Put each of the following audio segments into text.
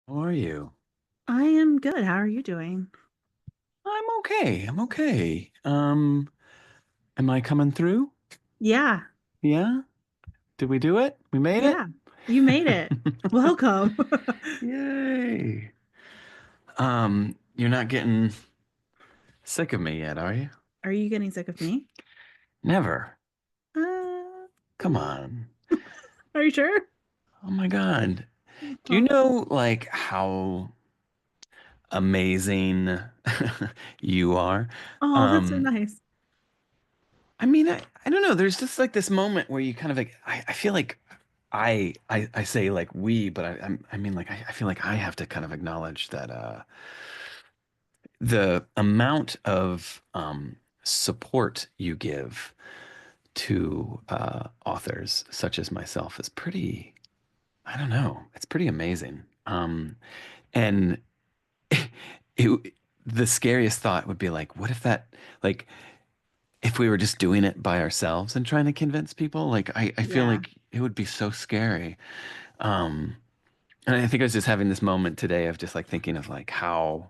How are you? I am good. How are you doing? I'm okay. I'm okay. Am I coming through? Yeah. Yeah? Did we do it? We made it? Yeah. You made it. Welcome. Yay. You're not getting sick of me yet, are you? Are you getting sick of me? Never. Uh, Come on. are you sure? Oh my God. Do you Oh, know like how amazing you are? oh, that's so Um, nice. I mean, I don't know. There's just like this moment where you kind of like I feel like I say like we, but I mean like I feel like I have to kind of acknowledge that the amount of support you give to authors such as myself is pretty, I don't know, it's pretty amazing. And it, the scariest thought would be like, what if that like if we were just doing it by ourselves and trying to convince people, like I feel Yeah. like it would be so scary. Um, and I think I was just having this moment today of just like thinking of like how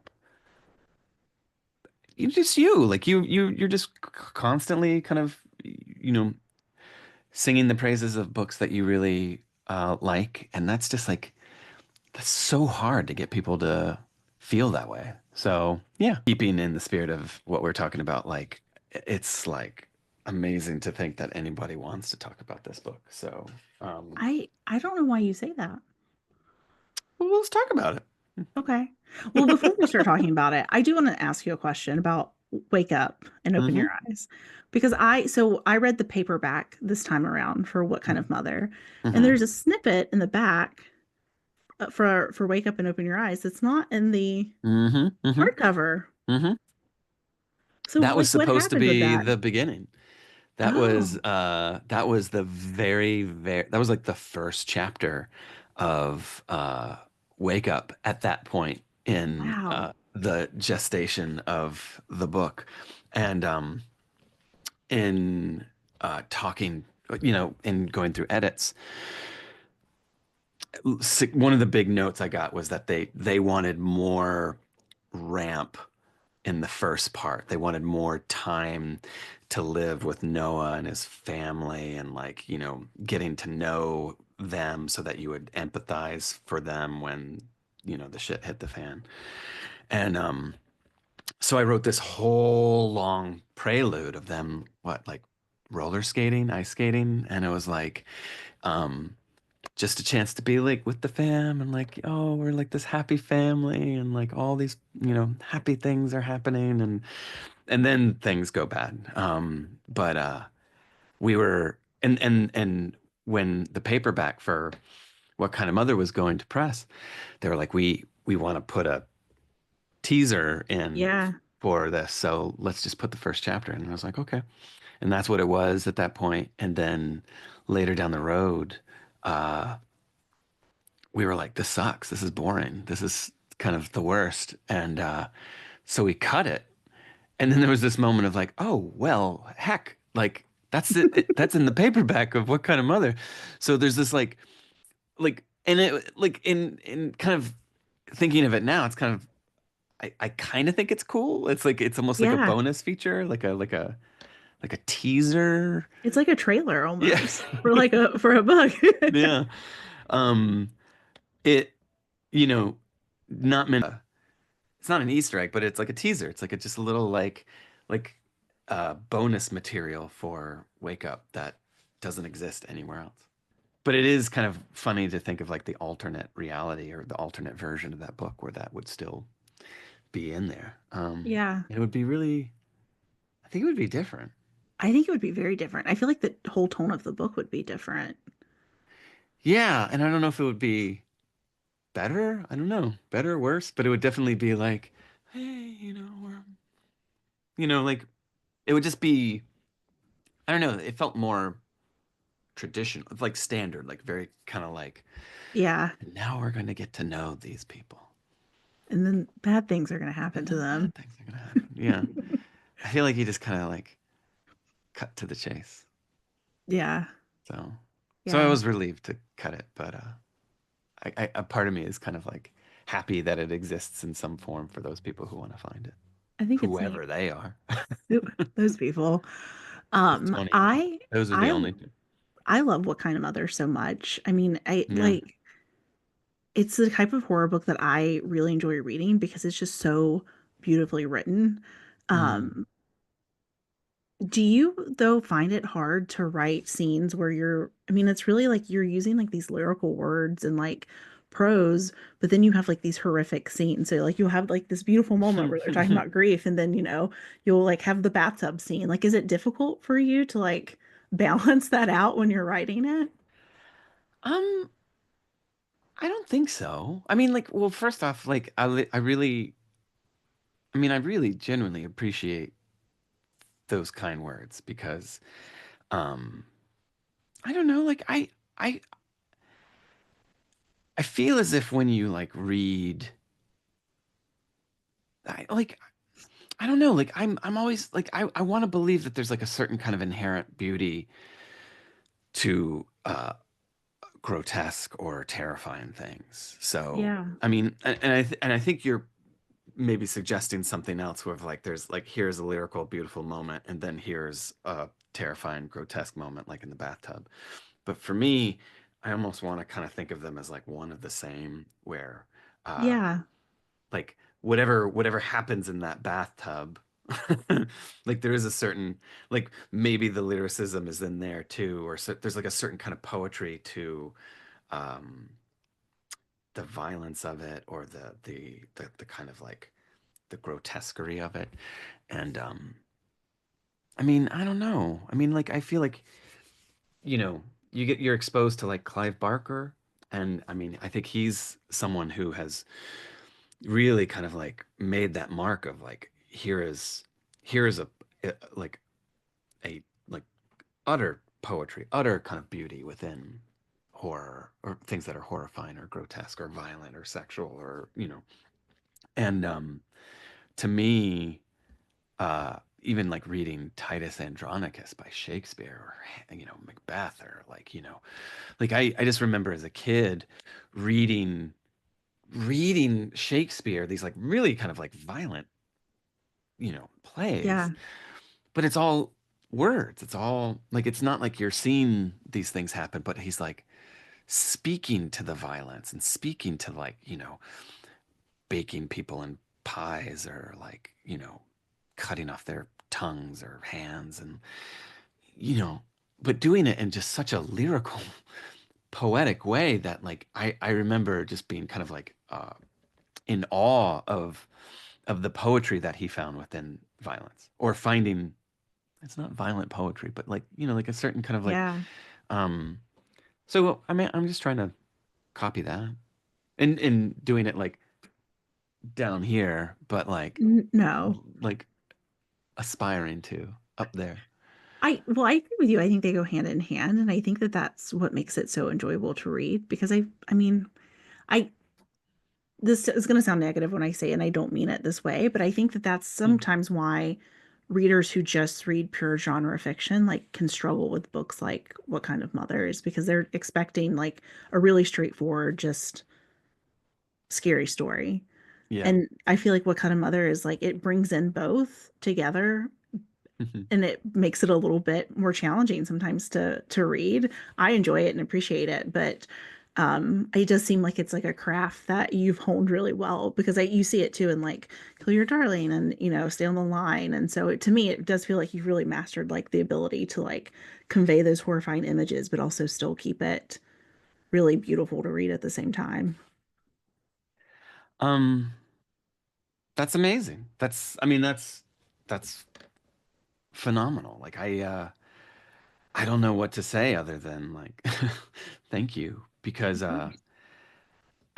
you're just constantly kind of singing the praises of books that you really like, and that's just like that's so hard to get people to feel that way. So yeah, keeping in the spirit of what we're talking about, like it's like amazing to think that anybody wants to talk about this book. So I don't know why you say that. well, let's talk about it. Okay. Well, before we start talking about it, I do want to ask you a question about Wake Up and Open Hmm. Your Eyes. Because I read the paperback this time around for What Kind of Mother, and Hmm. there's a snippet in the back for Wake Up and Open Your Eyes that's not in the Hmm. Hmm. hardcover. Hmm. So, That was like, what supposed to happened with be that? the beginning. Oh, That was the very that was like the first chapter of Wake Up at that point in wow. the gestation of the book. And in talking, in going through edits, one of the big notes I got was that they wanted more ramp in the first part. They wanted more time to live with Noah and his family and like, getting to know them so that you would empathize for them when, the shit hit the fan. And so I wrote this whole long prelude of them, what, like roller skating, ice skating, and it was like um just a chance to be like with the fam and like, oh, we're like this happy family and like all these, happy things are happening and then things go bad. But we were and when the paperback for What Kind of Mother was going to press, they were like, we want to put a teaser in Yeah. for this, so let's just put the first chapter in. And I was like, okay. And that's what it was at that point. And then later down the road, uh, we were like, this sucks. This is boring. This is kind of the worst. And so we cut it. And then there was this moment of like, oh, well, heck, like that's it. That's in the paperback of What Kind of Mother. So there's this and it like in kind of thinking of it now, it's kind of I kind of think it's cool. It's like it's almost like a Yeah. bonus feature, like a teaser. It's like a trailer Yeah. almost for a book. Yeah. Um it you know not meant it's not an Easter egg, but it's like a teaser. It's like just a little like bonus material for Wake Up that doesn't exist anywhere else. But it is kind of funny to think of like the alternate reality or the alternate version of that book where that would still be in there. Yeah. It would be really, I think it would be different. I think it would be very different. I feel like the whole tone of the book would be different. Yeah, and I don't know if it would be better. I don't know, better or worse, but it would definitely be like, hey, like it would just be, I don't know, it felt more traditional, like standard, like very kind of like, Yeah. and now we're going to get to know these people. And then bad things are going to happen And to then them. bad things are going to happen. Yeah. I feel like you just kind of like cut to the chase. So, so I Yeah. was relieved to cut it, but a part of me is kind of like happy that it exists in some form for those people who want to find it, I think it's neat. whoever they are. Those people. It's funny. I Those are the I only two. I love What Kind of Mother so much. I mean, I Yeah. like it's the type of horror book that I really enjoy reading because it's just so beautifully written. Mm. Um, do you though find it hard to write scenes where I mean, it's really like you're using like these lyrical words and like prose, but then you have like these horrific scenes. So like you'll have like this beautiful moment where they're talking about grief, and then you'll like have the bathtub scene. Like, is it difficult for you to like balance that out when you're writing it? Um, I don't think so. I mean, like, well, first off, like, I really, I mean, I really genuinely appreciate those kind words because, um, I don't know, like, I, I feel as if when you like read, like, I don't know, like, I'm always like, I want to believe that there's like a certain kind of inherent beauty to, grotesque or terrifying things. So, Yeah. I mean, and I think you're maybe suggesting something else where like there's like here's a lyrical beautiful moment and then here's a terrifying grotesque moment like in the bathtub. But for me, I almost want to kind of think of them as like one of the same where uh Yeah. like whatever happens in that bathtub like there is a certain like maybe the lyricism is in there too or so, there's like a certain kind of poetry to um the violence of it or the kind of like the grotesquerie of it. And I mean, I don't know. I mean, like I feel like, you know, you're exposed to like Clive Barker and I mean, I think he's someone who has really kind of like made that mark of like here is like a like utter poetry, utter kind of beauty within horror or things that are horrifying or grotesque or violent or sexual or, you know. And to me, even like reading Titus Andronicus by Shakespeare or Macbeth or like like I just remember as a kid reading Shakespeare, these like really kind of like violent plays, Yeah. but it's all words, it's all like it's not like you're seeing these things happen, but he's like speaking to the violence and speaking to like baking people in pies or like cutting off their tongues or hands and you know, but doing it in just such a lyrical, poetic way that like I remember just being kind of like in awe of the poetry that he found within violence or finding it's not violent poetry, but like like a certain kind of like Yeah. um so I mean I'm just trying to copy that and doing it like down here, but No. like aspiring to up there. I agree with you. I think they go hand in hand, and I think that that's what makes it so enjoyable to read because I mean, I this is going to sound negative when I say it, and I don't mean it this way, but I think that that's Mhm. sometimes why readers who just read pure genre fiction like can struggle with books like What Kind of Mother is because they're expecting like a really straightforward, just scary story. Yeah. And I feel like What Kind of Mother is like it brings in both together and it makes it a little bit more challenging sometimes to read. I enjoy it and appreciate it, but it does seem like it's like a craft that you've honed really well because you see it too in like Kill Your Darling and Stay on the Line, and so to me it does feel like you've really mastered like the ability to like convey those horrifying images, but also still keep it really beautiful to read at the same time. um that's amazing. I mean that's phenomenal. Like I don't know what to say other than like thank you because Of course.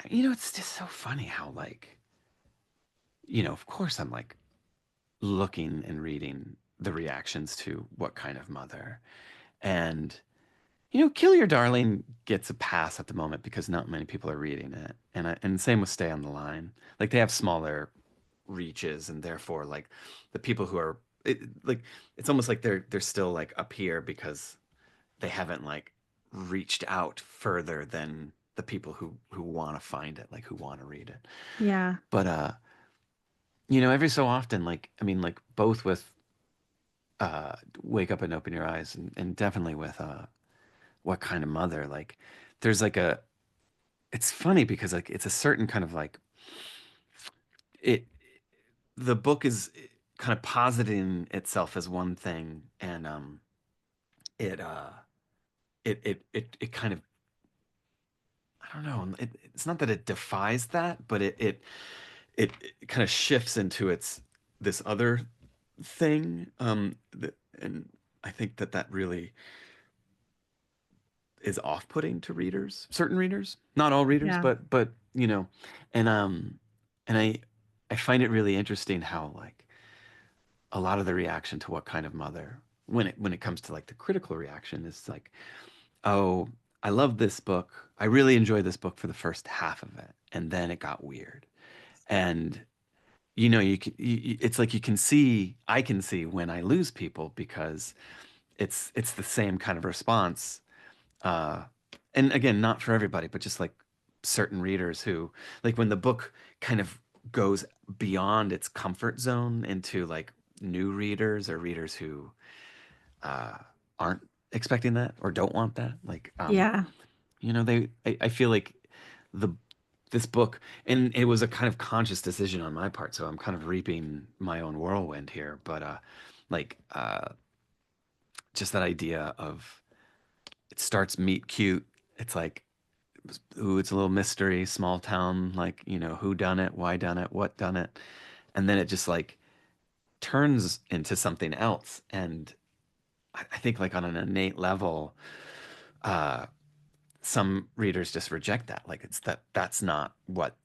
it's just so funny how like of course I'm like looking and reading the reactions to What Kind of Mother and Kill Your Darling gets a pass at the moment because not many people are reading it and same with Stay on the Line. Like they have smaller reaches and therefore like the people who are like it's almost like they're still like up here because they haven't like reached out further than the people who want to find it, like who want to read it. Yeah. But every so often, like I mean, like both with Wake Up and Open Your Eyes, and definitely with What Kind of Mother, like there's like a it's funny because like it's a certain kind of like it the book is kind of positing itself as one thing, and it it kind of, I don't know, it's not that it defies that, but it kind of shifts into its this other thing, and I think that really is off-putting to readers, certain readers, not all readers, Yeah. but and and I find it really interesting how like a lot of the reaction to What Kind of Mother, when it comes to like the critical reaction, is like, oh, I love this book. I really enjoyed this book for the first half of it, and then it got weird. And it's like I can see when I lose people because it's the same kind of response. Uh, and again, not for everybody, but just like certain readers who, like when the book kind of goes beyond its comfort zone into like new readers or readers who uh, aren't expecting that or don't want that. Like, Yeah. I feel like the this book, and it was a kind of conscious decision on my part, so I'm kind of reaping my own whirlwind here, but like just that idea of it starts meet cute. It's like, ooh, it's a little mystery, small town, like, who done it, why done it, what done it. And then it just like turns into something else. And I think like on an innate level, uh, some readers just reject that. Like that's not what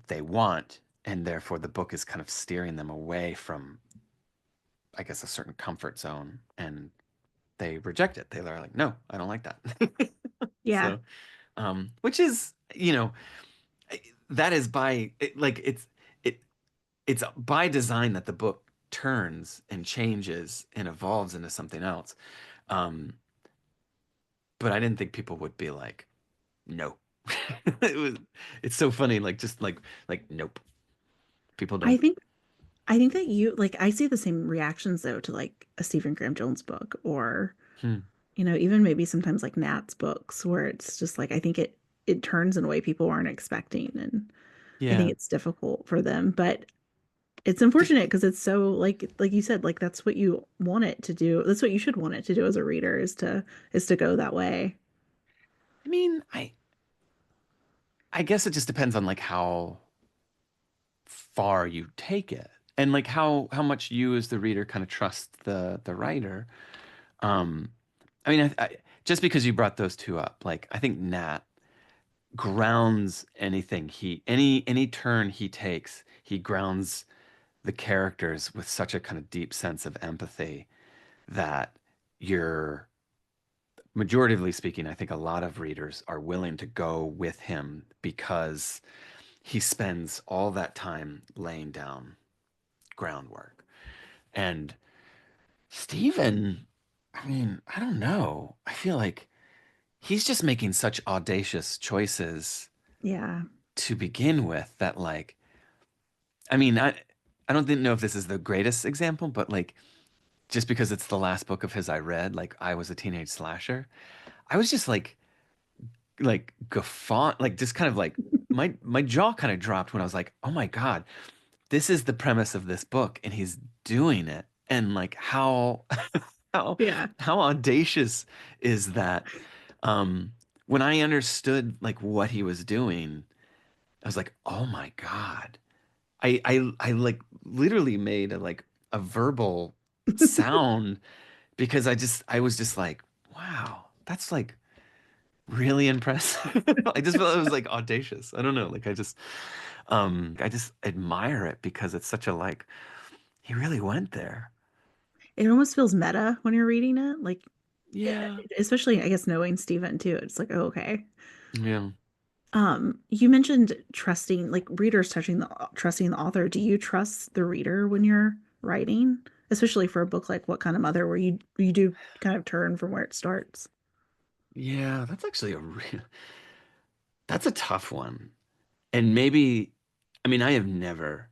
they want. And therefore the book is kind of steering them away from, I guess, a certain comfort zone. And they reject it. They're like, no, I don't like that. Yeah. So, which is, that is like it it's by design that the book turns and changes and evolves into something else. Um, but I didn't think people would be like, no. it was it's so funny, like just like nope. People I don't. think I think that you like I see the same reactions though to like a Stephen Graham Jones book or Hmm. even maybe sometimes like Nat's books where it's just like I think it turns in a way people aren't expecting and I think Yeah. it's difficult for them, but it's Did, unfortunate because it's so like you said, like that's what you want it to do. That's what you should want it to do as a reader is to go that way. I mean, I guess it just depends on like how far you take it and like how much you as the reader kind of trust the writer. Um, I mean, just because you brought those two up, like I think Nat grounds any turn he takes, he grounds the characters with such a kind of deep sense of empathy that you're majoritively speaking, I think a lot of readers are willing to go with him because he spends all that time laying down groundwork. And Stephen, I mean, I don't know. I feel like he's just making such audacious choices Yeah. to begin with that like, I mean, I don't know if this is the greatest example, but like just because it's the last book of his I read, like I Was a Teenage Slasher, I was just like guffaw, like just kind of like my jaw kind of dropped when I was like, oh my God, this is the premise of this book and he's doing it. And like how Yeah. how audacious is that? Um, when I understood like what he was doing, I was like, oh my God. I like literally made a verbal sound because I was just like, wow, that's like really impressive. I just felt it was like audacious. I don't know. Like I just admire it because it's such a like he really went there. It almost feels meta when you're reading it, like Yeah. especially I guess knowing Steven too. It's like, oh, okay. Yeah. You mentioned trusting, like readers trusting the author. Do you trust the reader when you're writing, especially for a book like What Kind of Mother, where you do kind of turn from where it starts? Yeah, that's actually a real That's a tough one. And maybe, I mean, I have never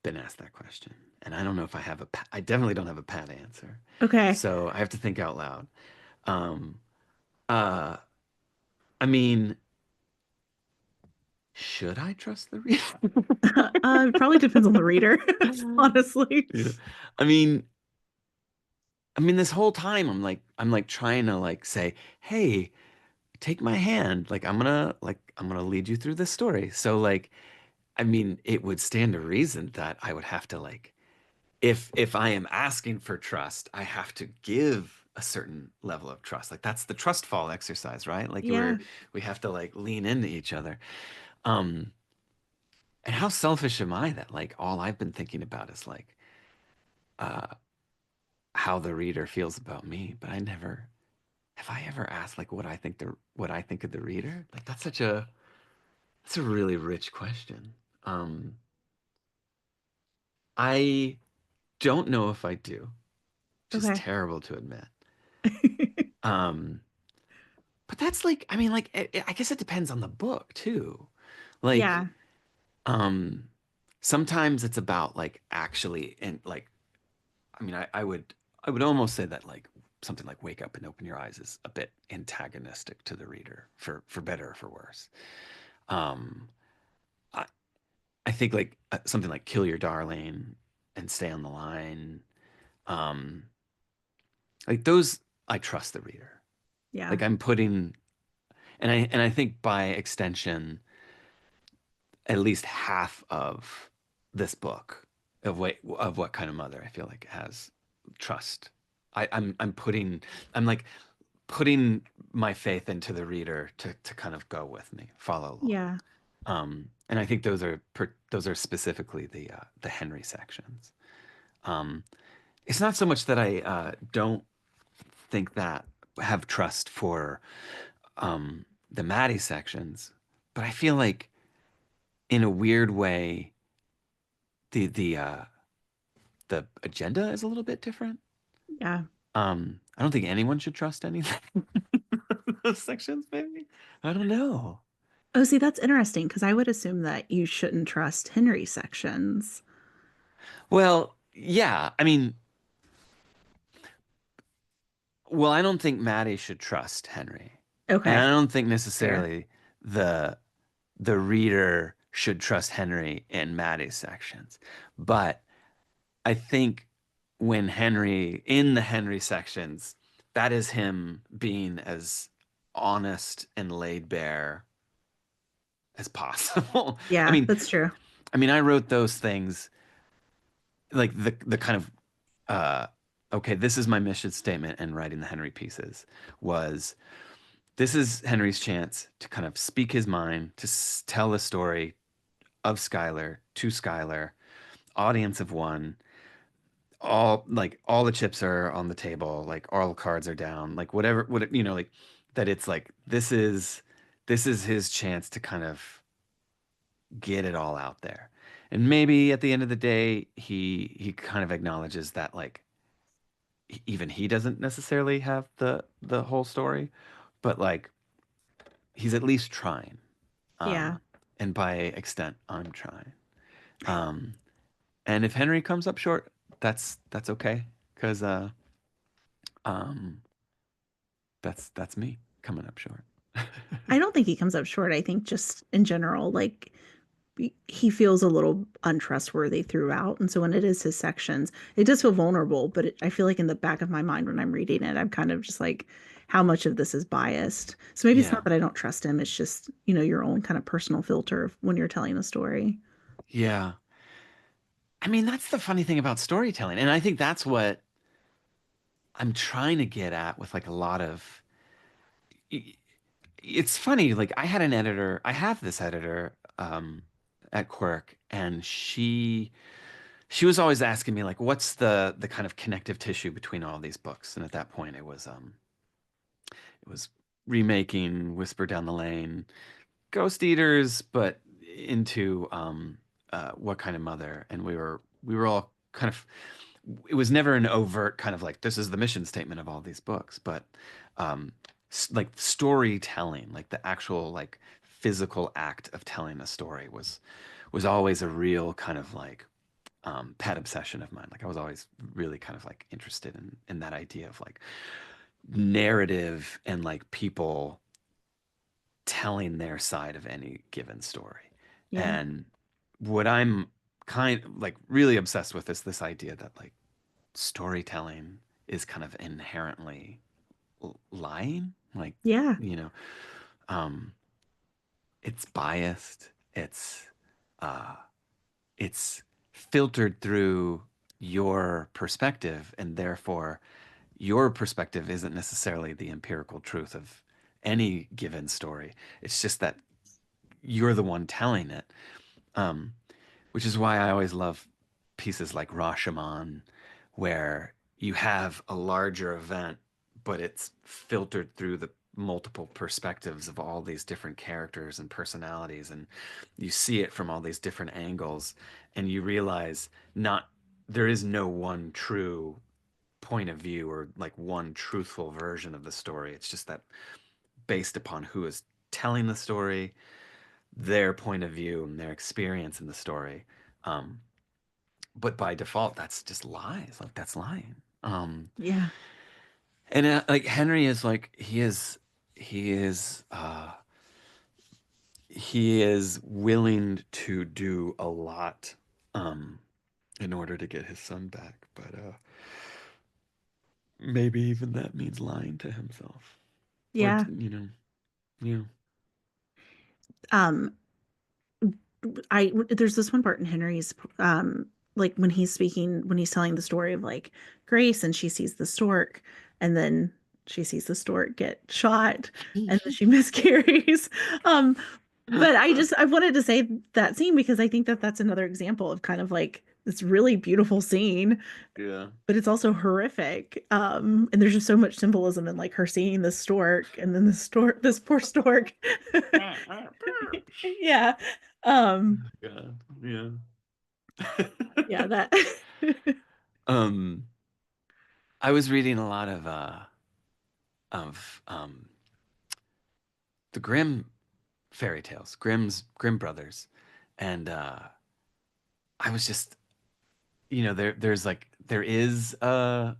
been asked that question. And I don't know if I have I definitely don't have a pat answer. Okay. So I have to think out loud. Um, uh, I mean, should I trust the reader? It probably depends on the reader, honestly. Yeah. I mean, this whole time I'm like trying to like say, hey, take my hand. I'm gonna lead you through this story. So like, I mean, it would stand to reason that I would have to like, if I am asking for trust, I have to give a certain level of trust. Like that's the trust fall exercise, right? Like Yeah. we have to like lean into each other. Um, and how selfish am I that like all I've been thinking about is like uh how the reader feels about me, but I never have I ever asked like what I think of the reader? Like that's a really rich question. Um, I don't know if I do, which is Okay. terrible to admit. Um, but that's like, I mean, like, I guess it depends on the book too. Like, Yeah. um, sometimes it's about like actually, and like, I mean, I would almost say that like something like Wake Up and Open Your Eyes is a bit antagonistic to the reader for better or for worse. Um, I, I think like something like Kill Your Darling and Stay on the Line, um, like those, I trust the reader. Yeah. Like I'm putting, and I think by extension, at least half of this book of what kind of mother I feel like has trust. I'm putting I'm like putting my faith into the reader to kind of go with me, follow along. Yeah. And I think those are specifically the Henry sections. Um, it's not so much that I don't think that have trust for the Maddie sections, but I feel like in a weird way the the agenda is a little bit different. Yeah. I don't think anyone should trust anything. Those sections, maybe. I don't know. Oh, see, that's interesting because I would assume that you shouldn't trust Henry sections. Well, yeah. I mean, well, I don't think Maddie should trust Henry, and Okay. I don't think Fair. necessarily the the reader should trust Henry in Maddie's sections. But I think when Henry in the Henry sections, that is him being as honest and laid bare as possible. I Yeah, mean, that's true. I wrote those things like the kind of uh okay, this is my mission statement and writing the Henry pieces was this is Henry's chance to kind of speak his mind, to tell the story of Skylar to Skylar, audience of one, all the chips are on the table, like all the cards are down, like whatever what you know, like that it's like this is his chance to kind of get it all out there. And maybe at the end of the day, he kind of acknowledges that like even he doesn't necessarily have the whole story, but like he's at least trying. Yeah. And by extent, I'm trying. Um, and if Henry comes up short, that's okay, because um, that's me coming up short. I don't think he comes up short. I think just in general, like he feels a little untrustworthy throughout. And so when it is his sections, it does feel vulnerable, but I feel like in the back of my mind when I'm reading it, I'm kind of just like, how much of this is biased? So maybe it's Yeah, not that I don't trust him. It's just, your own kind of personal filter when you're telling a story. yeah. I mean, that's the funny thing about storytelling, and I think that's what I'm trying to get at with like a lot of. It's funny, like I had an editor. I have this editor at Quirk, and she was always asking me like, what's the kind of connective tissue between all these books? And at that point, it was remaking Whisper Down the Lane, Ghost Eaters, but into What Kind of Mother, and we were all kind of. It was never an overt kind of like this is the mission statement of all these books, but like storytelling, like the actual like physical act of telling a story was always a real kind of like pet obsession of mine. Like I was always really kind of like interested in that idea of like narrative and like people telling their side of any given story. Yeah. And what I'm kind of like really obsessed with is this idea that like storytelling is kind of inherently lying. Like, Yeah. you know, um, it's biased. Uh, it's filtered through your perspective, and therefore your perspective isn't necessarily the empirical truth of any given story. It's just that you're the one telling it. Um, which is why I always love pieces like Rashomon, where you have a larger event, but it's filtered through the multiple perspectives of all these different characters and personalities, and you see it from all these different angles, and you realize not there is no one true point of view or like one truthful version of the story. It's just that based upon who is telling the story, their point of view and their experience in the story. Um, but by default, that's just lies. Like that's lying. Yeah. And like Henry is like he is he is willing to do a lot um, in order to get his son back. But maybe even that means lying to himself, or Yeah. you know, Um, I there's this one part in Henry's like when he's speaking when he's telling the story of like Grace and she sees the stork and then she sees the stork get shot and then she miscarries. Um but I wanted to say that scene because I think that that's another example of kind of like this really beautiful scene, yeah. but it's also horrific. And there's just so much symbolism in like her seeing the stork and then the stork this poor stork. Yeah. Um God, yeah. yeah, that um, I was reading a lot of the Grimm fairy tales, Grimm brothers, and I was just there's like there is a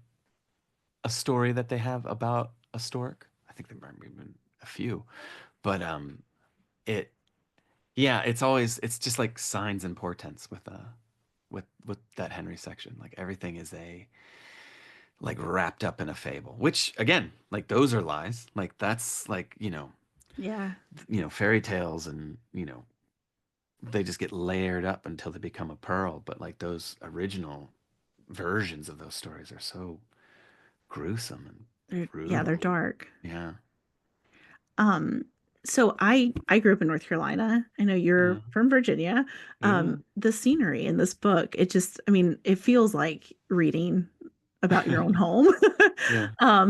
story that they have about a stork. I think there might be even a few, but it yeah, it's just like signs and portents with that Henry section. Like everything is a like wrapped up in a fable, which again, like those are lies. Like that's like, yeah. fairy tales and, they just get layered up until they become a pearl. But like those original versions of those stories are so gruesome and They're brutal. dark. Yeah. Um, so I grew up in North Carolina. I know Yeah. you're from Virginia. Yeah. The scenery in this book, it just, I mean, it feels like reading about your own home. Yeah.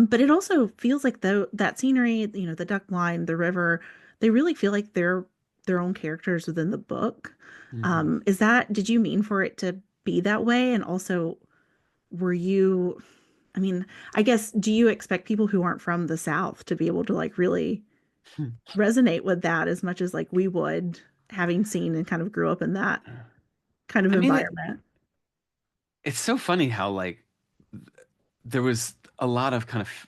But it also feels like though that scenery, you know, the duck blind, the river, they really feel like they're their own characters within the book. Hmm. Is that, did you mean for it to be that way? And also, were you, I mean, I guess, do you expect people who aren't from the South to be able to like really resonate with that as much as like we would having seen and kind of grew up in that kind of I mean, environment? it's so funny how like there was a lot of kind of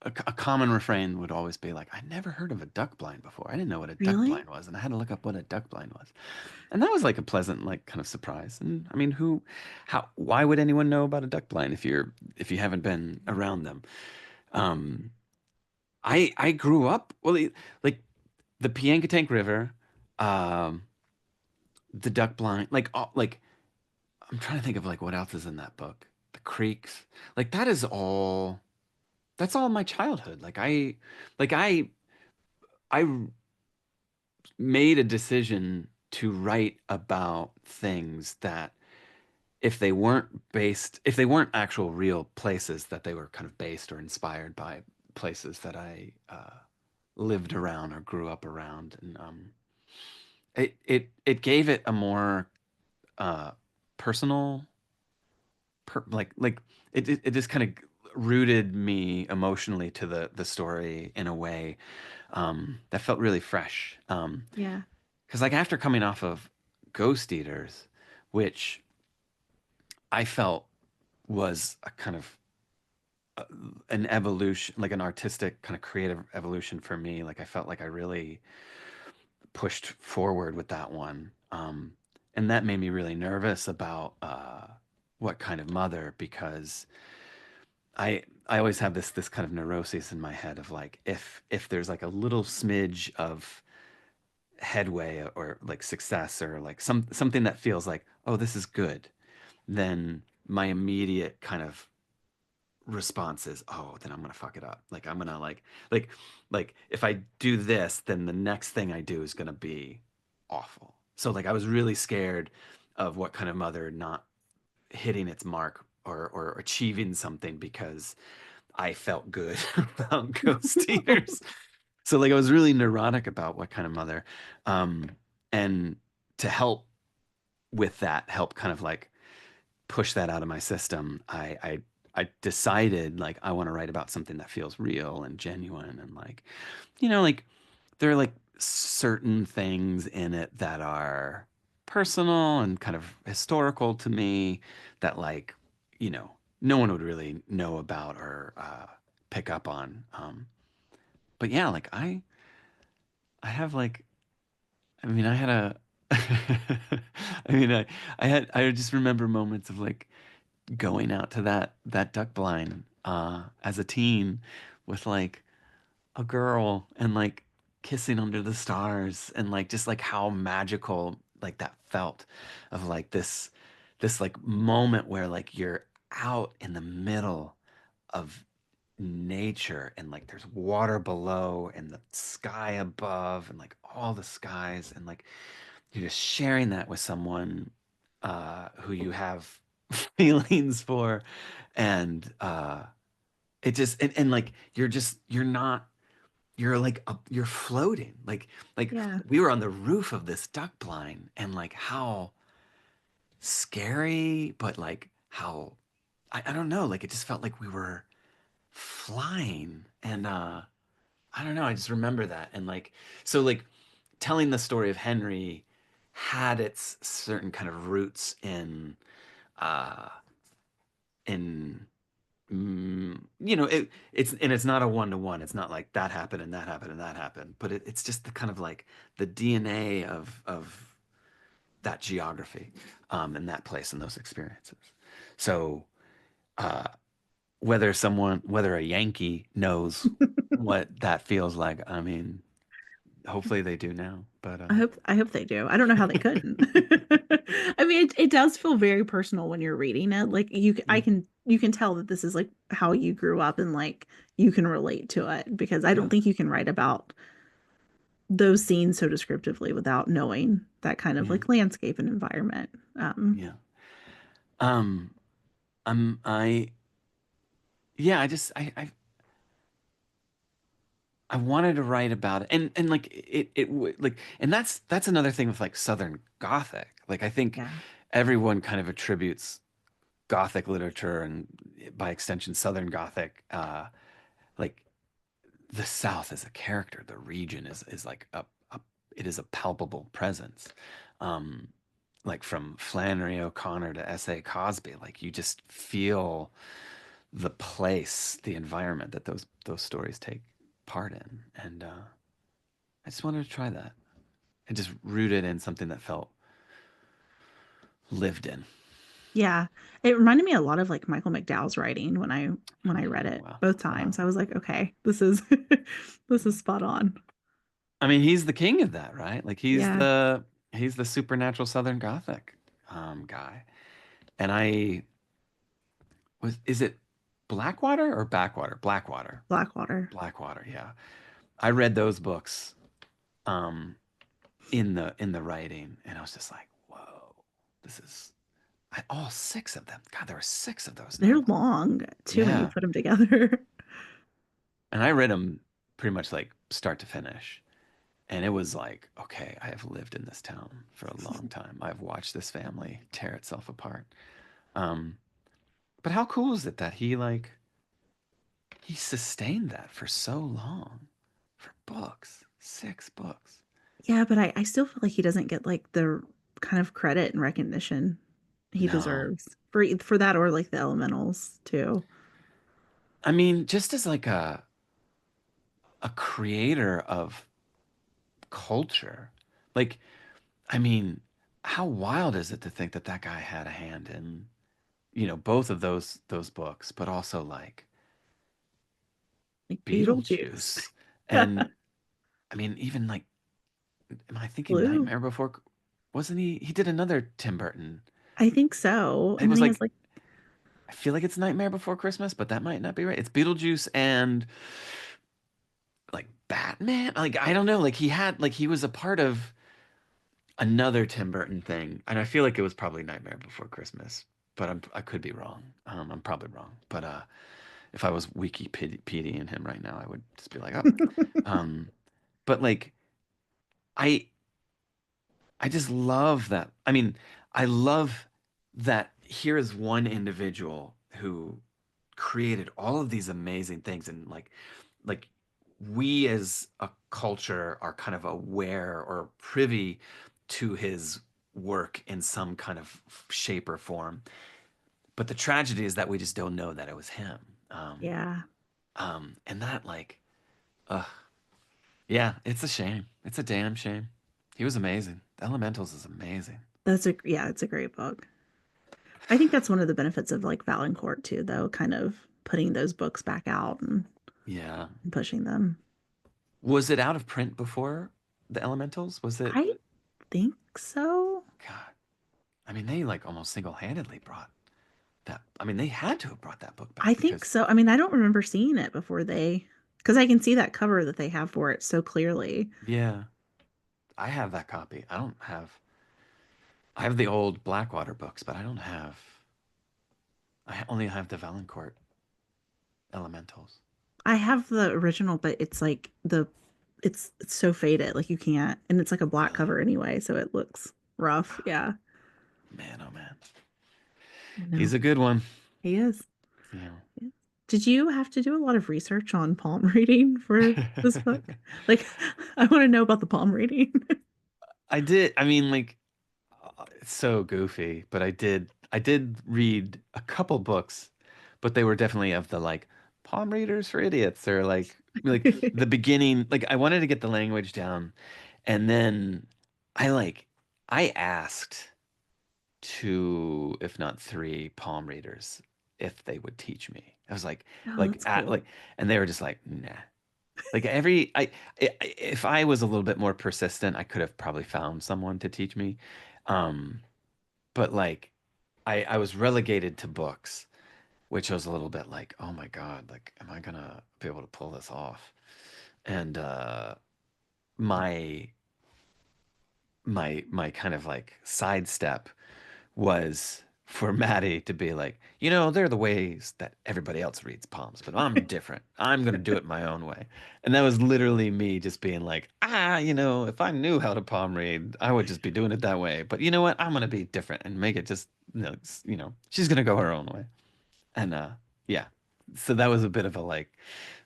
a common refrain would always be like, I never heard of a duck blind before. I didn't know what a duck Really? blind was, and I had to look up what a duck blind was. And that was like a pleasant, like kind of surprise. And I mean, why would anyone know about a duck blind if you haven't been around them? Um, I grew up, well, like the Piankatank River, um, the duck blind, like I'm trying to think of like what else is in that book. The creeks, like that's all my childhood. Like I made a decision to write about things that if they weren't actual real places, that they were kind of based or inspired by places that I lived around or grew up around, and it gave it a more uh, personal, like it just kind of rooted me emotionally to the story in a way that felt really fresh. Yeah. Because like after coming off of Ghost Eaters, which I felt was a kind of an evolution, like an artistic kind of creative evolution for me. Like I felt like I really pushed forward with that one. And that made me really nervous about what kind of mother, because I always have this kind of neuroses in my head of like if there's like a little smidge of headway or like success or like something that feels like, oh, this is good, then my immediate kind of response is, oh, then I'm gonna fuck it up. Like I'm gonna like like if I do this, then the next thing I do is gonna be awful. So like I was really scared of what kind of mother not hitting its mark or achieving something because I felt good about ghost eaters. So like I was really neurotic about what kind of mother. Um, and to help with that, help kind of like push that out of my system, I decided like I want to write about something that feels real and genuine and like, like there are like certain things in it that are personal and kind of historical to me that like, no one would really know about or pick up on. But yeah, like I have like, I mean, I had a, I mean, I just remember moments of like going out to that duck blind as a teen with like a girl and like kissing under the stars and like just like how magical like that felt of like this like moment where like you're out in the middle of nature and like there's water below and the sky above and like all the skies and like you're just sharing that with someone who you have feelings for and it just and like you're not you're like you're floating like Yeah. we were on the roof of this duck blind and like how scary but like how I don't know like it just felt like we were flying and I don't know I just remember that and like so like telling the story of Henry had its certain kind of roots uh in it's not a one to one. It's not like that happened and that happened and that happened, but it's just the kind of like the DNA of that geography, and that place and those experiences. So uh, whether a Yankee knows what that feels like, I mean, hopefully they do now. But I hope they do. I don't know how they couldn't. I mean, it does feel very personal when you're reading it. Like yeah, you can tell that this is like how you grew up and like you can relate to it because I yeah, don't think you can write about those scenes so descriptively without knowing that kind of yeah, like landscape and environment. yeah. Um, I yeah, I wanted to write about it, and like like, and that's another thing with like Southern Gothic. Like I think Yeah. everyone kind of attributes Gothic literature and by extension Southern Gothic, like the South as a character. The region is like a it is a palpable presence. Um, like from Flannery O'Connor to S.A. Cosby, like you just feel the place, the environment that those stories take part in, and I just wanted to try that and just root it in something that felt lived in. Yeah. It reminded me a lot of like Michael McDowell's writing when I read it Wow. both Wow. times. I was like, okay, this is this is spot on. I mean, he's the king of that, right? Like Yeah. he's the supernatural Southern Gothic guy. And I was is it Blackwater or Backwater? Blackwater. Blackwater. Blackwater, yeah. I read those books um in the writing and I was just like, whoa, this is all six of them. God, there were six of those They're novels. long too when you Yeah. put them together. And I read them pretty much like start to finish. And it was like, okay, I have lived in this town for a long time. I've watched this family tear itself apart. Um, but how cool is it that he like he sustained that for so long, for books, 6 books. Yeah, but I still feel like he doesn't get like the kind of credit and recognition he No, deserves for that or like the elementals too. I mean, just as like a creator of culture, like, I mean, how wild is it to think that that guy had a hand in, both of those books, but also like Like Beetlejuice. Beetlejuice, and I mean, even like, am I thinking Blue. Nightmare Before? Wasn't he? He did another Tim Burton. I think so. It And then was he has like, like I feel like it's Nightmare Before Christmas, but that might not be right. It's Beetlejuice and like Batman. Like, I don't know. Like he was a part of another Tim Burton thing, and I feel like it was probably Nightmare Before Christmas, but I could be wrong. I'm probably wrong. But if I was Wikipediaing him right now, I would just be like, oh. Um, but like I I just love that. I mean, I love that here is one individual who created all of these amazing things, and like we as a culture are kind of aware or privy to his work in some kind of shape or form. But the tragedy is that we just don't know that it was him. yeah. And that like, uh, yeah, it's a shame. It's a damn shame. He was amazing. The Elementals is amazing. It's a great book. I think that's one of the benefits of like Valancourt too, though, kind of putting those books back out Yeah. and pushing them. Was it out of print before the Elementals? Was it? I think so. God, I mean, they like almost single-handedly brought that. I mean, they had to have brought that book I back think because, so. I mean, I don't remember seeing it before because I can see that cover that they have for it so clearly. yeah, I have that copy. I have the old Blackwater books, but I don't have, I only have the Valancourt Elementals. I have the original, but it's like it's so faded, like you can't, and it's like a black Really? cover anyway, so it looks rough. Yeah, Man, oh man. I know. He's a good one. He is. Yeah. Yeah. Did you have to do a lot of research on palm reading for this book? Like, I want to know about the palm reading. I did. I mean, like, it's so goofy, but I did read a couple books, but they were definitely of the like palm readers for idiots or like the beginning. Like I wanted to get the language down, and then I like I asked two, if not three, palm readers if they would teach me. I was Oh, like that's at cool. like, and they were just like, nah. Like if I was a little bit more persistent, I could have probably found someone to teach me. Um, but like I was relegated to books, which was a little bit like, oh my God, like am I gonna be able to pull this off? And my my kind of like sidestep was for Maddie to be like, they're the ways that everybody else reads palms, but I'm different. I'm gonna do it my own way. And that was literally me just being like, if I knew how to palm read, I would just be doing it that way. But you know what? I'm gonna be different and make it just, she's gonna go her own way. And yeah. So that was a bit of a like,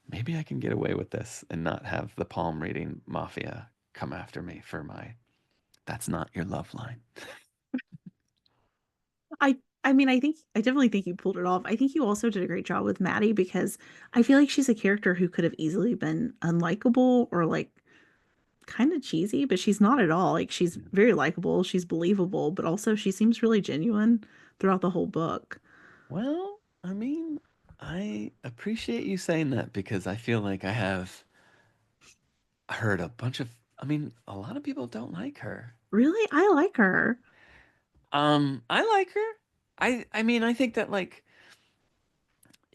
maybe I can get away with this and not have the palm reading mafia come after me for my that's not your love line. I I mean, I definitely think you pulled it off. I think you also did a great job with Maddie because I feel like she's a character who could have easily been unlikable or like kind of cheesy, but she's not at all. Like she's very likable, she's believable, but also she seems really genuine throughout the whole book. Well, I mean, I appreciate you saying that because I feel like I have heard a bunch of, I mean, a lot of people don't like her. Really? I like her. I like her. I mean, I think that like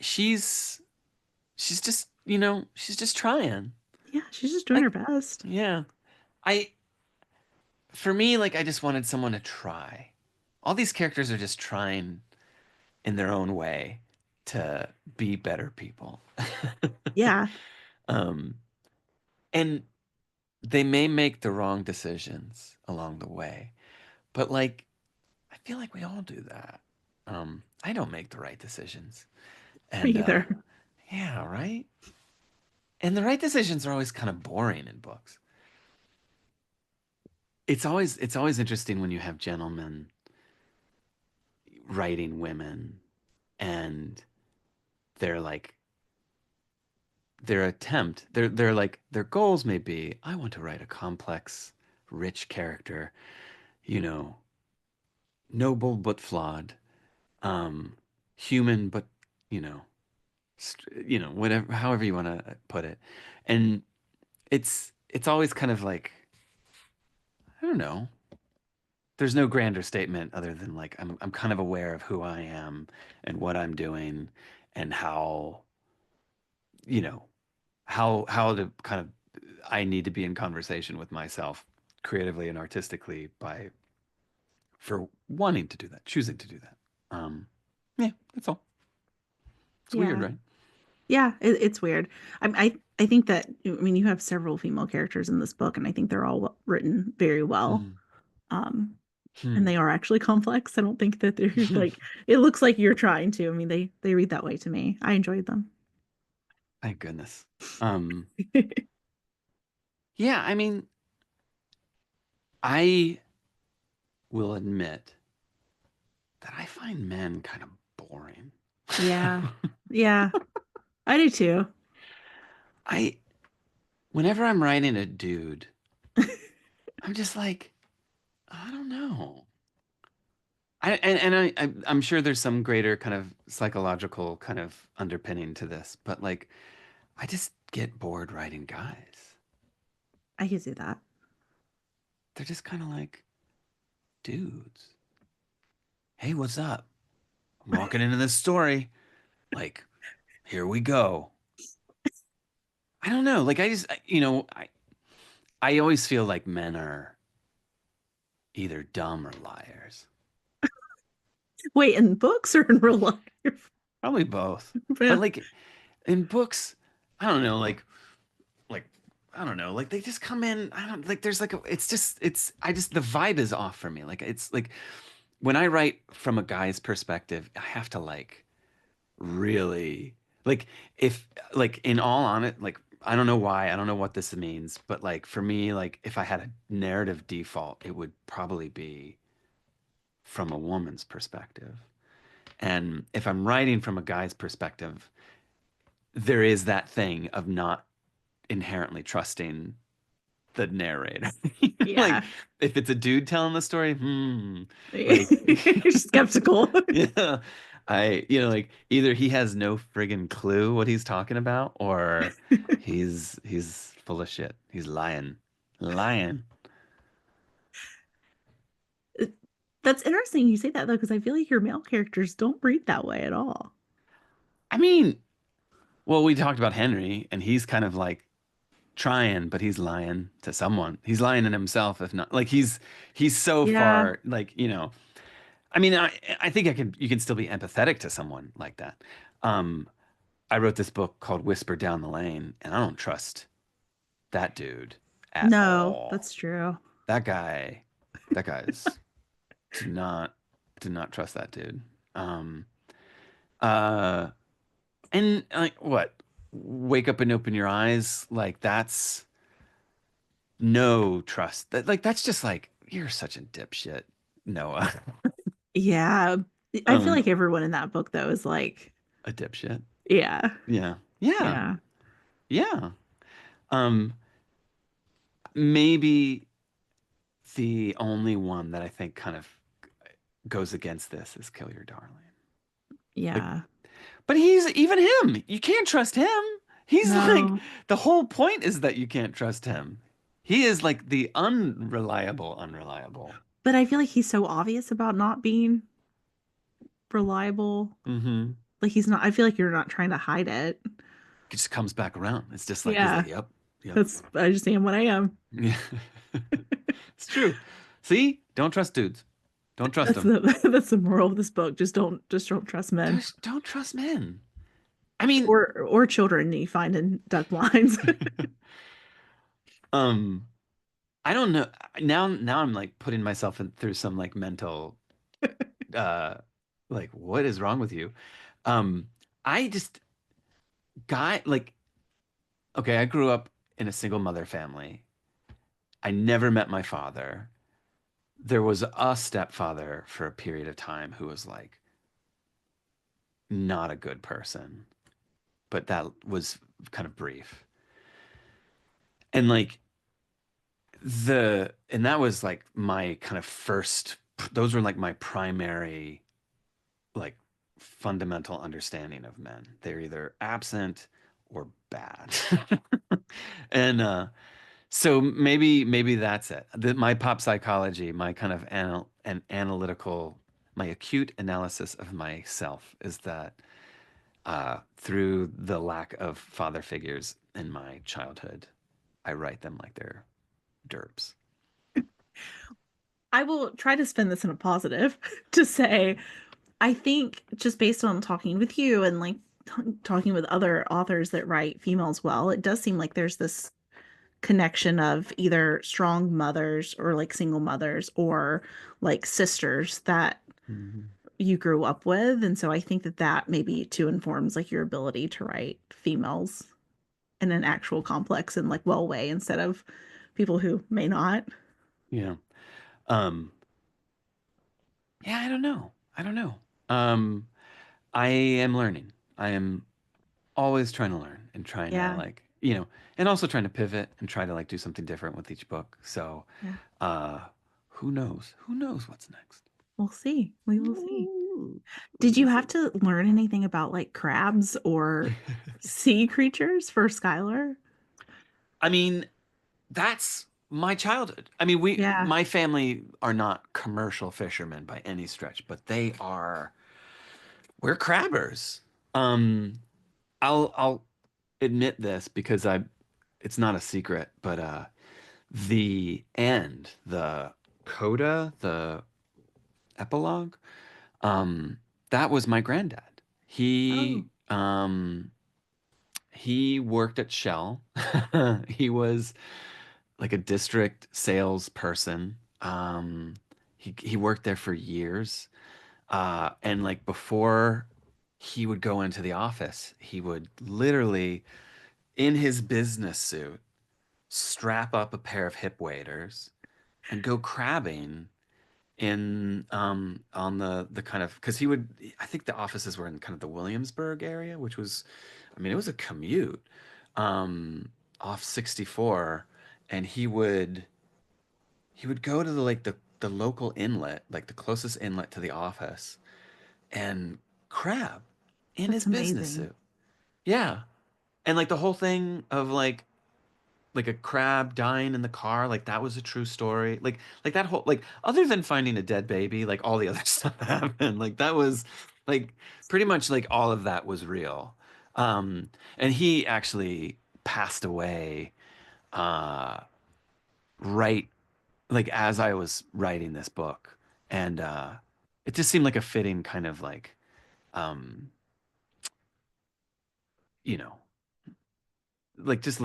she's she's just, she's just trying. Yeah, she's just doing her Like, best. yeah. I For me, like I just wanted someone to try. All these characters are just trying in their own way to be better people. Yeah. Um, and they may make the wrong decisions along the way, but like I feel like we all do that. I don't make the right decisions, Me and either. Yeah, right? And the right decisions are always kind of boring in books. It's always interesting when you have gentlemen writing women and they're like their like their goals may be I want to write a complex, rich character, you know, noble but flawed, um, human but you know, whatever, however you want to put it, and it's always kind of like I don't know. There's no grander statement other than like I'm kind of aware of who I am and what I'm doing and how you know how to kind of I need to be in conversation with myself creatively and artistically by for wanting to do that, choosing to do that. Um, yeah, that's all. It's weird, Yeah. right? Yeah, it's weird. I think that I mean you have several female characters in this book, and I think they're all written very well. Hmm. Um, and Hmm. they are actually complex. I don't think that they're like it looks like you're trying to. I mean, they read that way to me. I enjoyed them. Thank goodness. Um, yeah, I mean, I will admit that I find men kind of boring. Yeah. Yeah, I do too. I whenever I'm writing a dude, I'm just like, I don't know. I'm sure there's some greater kind of psychological kind of underpinning to this, but like I just get bored writing guys. I can see that. They're just kind of like dudes. Hey, what's up? I'm walking into this story. Like, here we go. I don't know. Like, I just, I always feel like men are either dumb or liars. Wait, in books or in real life? Probably both. But Yeah. like in books, I don't know. Like, I don't know. Like they just come in. I don't like. There's like I just the vibe is off for me. Like it's like when I write from a guy's perspective, I have to like really like if like in all on it like I don't know why I don't know what this means but like for me like if I had a narrative default it would probably be from a woman's perspective and if I'm writing from a guy's perspective there is that thing of not inherently trusting the narrator. Like Yeah. if it's a dude telling the story, like You're skeptical. yeah, like either he has no friggin' clue what he's talking about or he's full of shit. He's lying. Lying. That's interesting you say that though, because I feel like your male characters don't read that way at all. I mean, well, we talked about Henry and he's kind of like trying, but he's lying to someone. He's lying in himself, if not like he's so Yeah. far like, I mean, I think you can still be empathetic to someone like that. Um, I wrote this book called Whisper Down the Lane, and I don't trust that dude at No, all. that's true. That guy, that guy's do not do not trust that dude. Um, uh, and like what? Wake up and open your eyes. Like that's no trust. That's just like you're such a dipshit, Noah. Yeah. I feel Um, like everyone in that book though is like, a dipshit. yeah. Yeah, yeah, Yeah. yeah. Um, maybe the only one that I think kind of goes against this is Kill Your Darling. Like, Yeah. but he's even him. You can't trust him. He's like No. the whole point is that you can't trust him. He is like the unreliable. But I feel like he's so obvious about not being reliable. Mm-hmm. Like he's not, I feel like you're not trying to hide it. He just comes back around. It's just like he's Yeah. like, yep, yep, I just am what I am. yeah. It's true. See, don't trust dudes. Don't trust That's them. the that's the moral of this book. Just don't trust men Don't trust men. I mean, or children you find in duck blinds. um, I don't know. Now I'm like putting myself through some like mental uh like what is wrong with you? Um I just guy, like, okay, I grew up in a single mother family. I never met my father. There was a stepfather for a period of time who was like not a good person, but that was kind of brief. And like and that was like my kind of first, those were like my primary, like fundamental understanding of men. They're either absent or bad. And so maybe that's it. My pop psychology, my kind of an analytical, my acute analysis of myself is that through the lack of father figures in my childhood, I write them like they're derps. I will try to spin this in a positive to say, I think just based on talking with you and like talking with other authors that write females well, it does seem like there's this connection of either strong mothers or like single mothers or like sisters that Mhm. you grew up with. And so I think that that maybe too informs like your ability to write females in an actual complex and like well way instead of people who may not. Yeah. Um, yeah, I don't know. I don't know. Um, I am learning. I am always trying to learn and trying to Yeah. like, and also trying to pivot and try to like do something different with each book. So, Yeah. uh, who knows? Who knows what's next? We'll see. We will see. Ooh, we Did will you have see. to learn anything about like crabs or sea creatures for Skylar? I mean, that's my childhood. I mean, Yeah. my family are not commercial fishermen by any stretch, but we're crabbers. Um, I'll admit this because it's not a secret, but the coda, the epilogue, um, that was my granddad. Oh, He worked at Shell. He was like a district salesperson. He worked there for years. And like before he would go into the office, he would literally, in his business suit, strap up a pair of hip waders and go crabbing in on the kind of, because he would, I think the offices were in kind of the Williamsburg area, which was, I mean, it was a commute um off 64. And he would go to the local inlet, like the closest inlet to the office, and crab in his that's business amazing. suit. Yeah. And like the whole thing of like a crab dying in the car, like that was a true story. Like that whole, like other than finding a dead baby, like all the other stuff that happened, like that was like pretty much like all of that was real. And he actually passed away uh right, like as I was writing this book. And it just seemed like a fitting kind of like um you know like just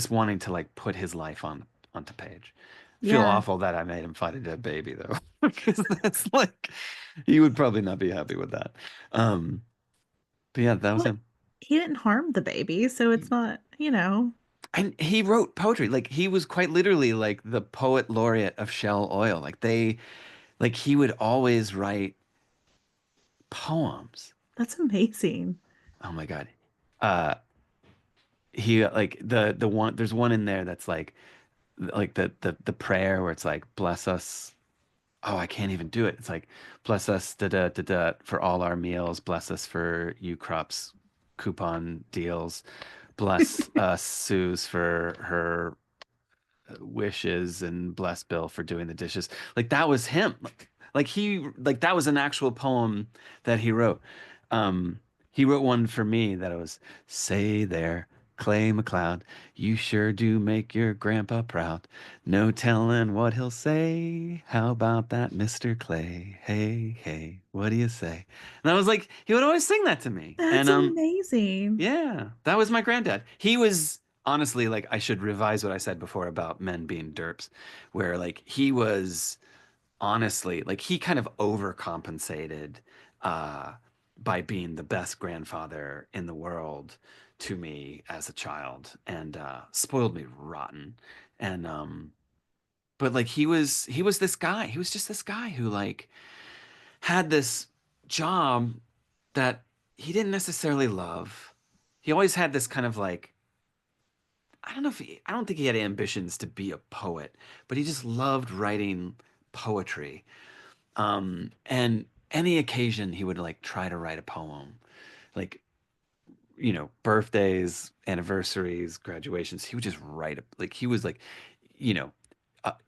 wanting to like put his life onto page. Feel Yeah. awful that I made him fight a dead baby though, because that's like he would probably not be happy with that. Um, but yeah, that was Well, him. he didn't harm the baby, so it's not, And he wrote poetry. Like he was quite literally like the poet laureate of Shell Oil. Like he would always write poems. that's amazing. Oh my God. Uh, he like the one, there's one in there that's like the prayer where it's like bless us. Oh, I can't even do it. It's like bless us da da da da for all our meals, bless us for you crops coupon deals, bless us Suze for her wishes, and bless Bill for doing the dishes. Like that was him. Like that was an actual poem that he wrote. He wrote one for me that it was, say there, Clay McLeod, you sure do make your grandpa proud. No telling what he'll say. How about that, Mr. Clay? Hey, hey, what do you say? And I was like, he would always sing that to me. That's And amazing. yeah, that was my granddad. He was honestly, like, I should revise what I said before about men being derps, where like he was honestly like he kind of overcompensated uh by being the best grandfather in the world to me as a child and spoiled me rotten. And but like he was this guy. He was just this guy who like had this job that he didn't necessarily love. He always had this kind of like I don't think he had ambitions to be a poet, but he just loved writing poetry. And any occasion he would like try to write a poem, like birthdays, anniversaries, graduations. He would just write like he was like, you know,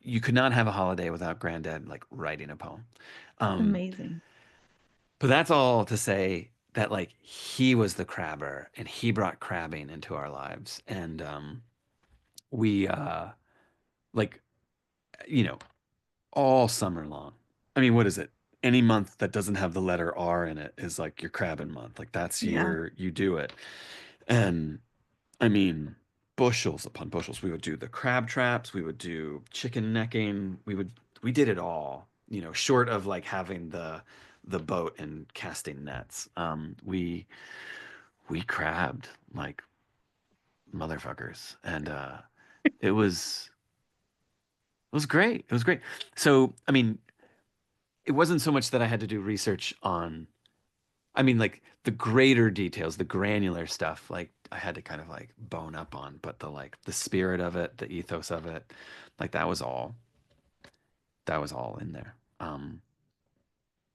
you could not have a holiday without Granddad like writing a poem. Um, Amazing. but that's all to say that like he was the crabber and he brought crabbing into our lives, and we like you know all summer long. I mean, what is it? Any month that doesn't have the letter R in it is like your crabbing month. Like that's Yeah. you do it. And I mean, bushels upon bushels. We would do the crab traps, we would do chicken necking, we did it all, short of like having the boat and casting nets. We crabbed like motherfuckers. And it was great. It was great. So, I mean, it wasn't so much that I had to do research on, I mean, like the greater details, the granular stuff, like I had to kind of like bone up on, but the spirit of it, the ethos of it, like that was all in there.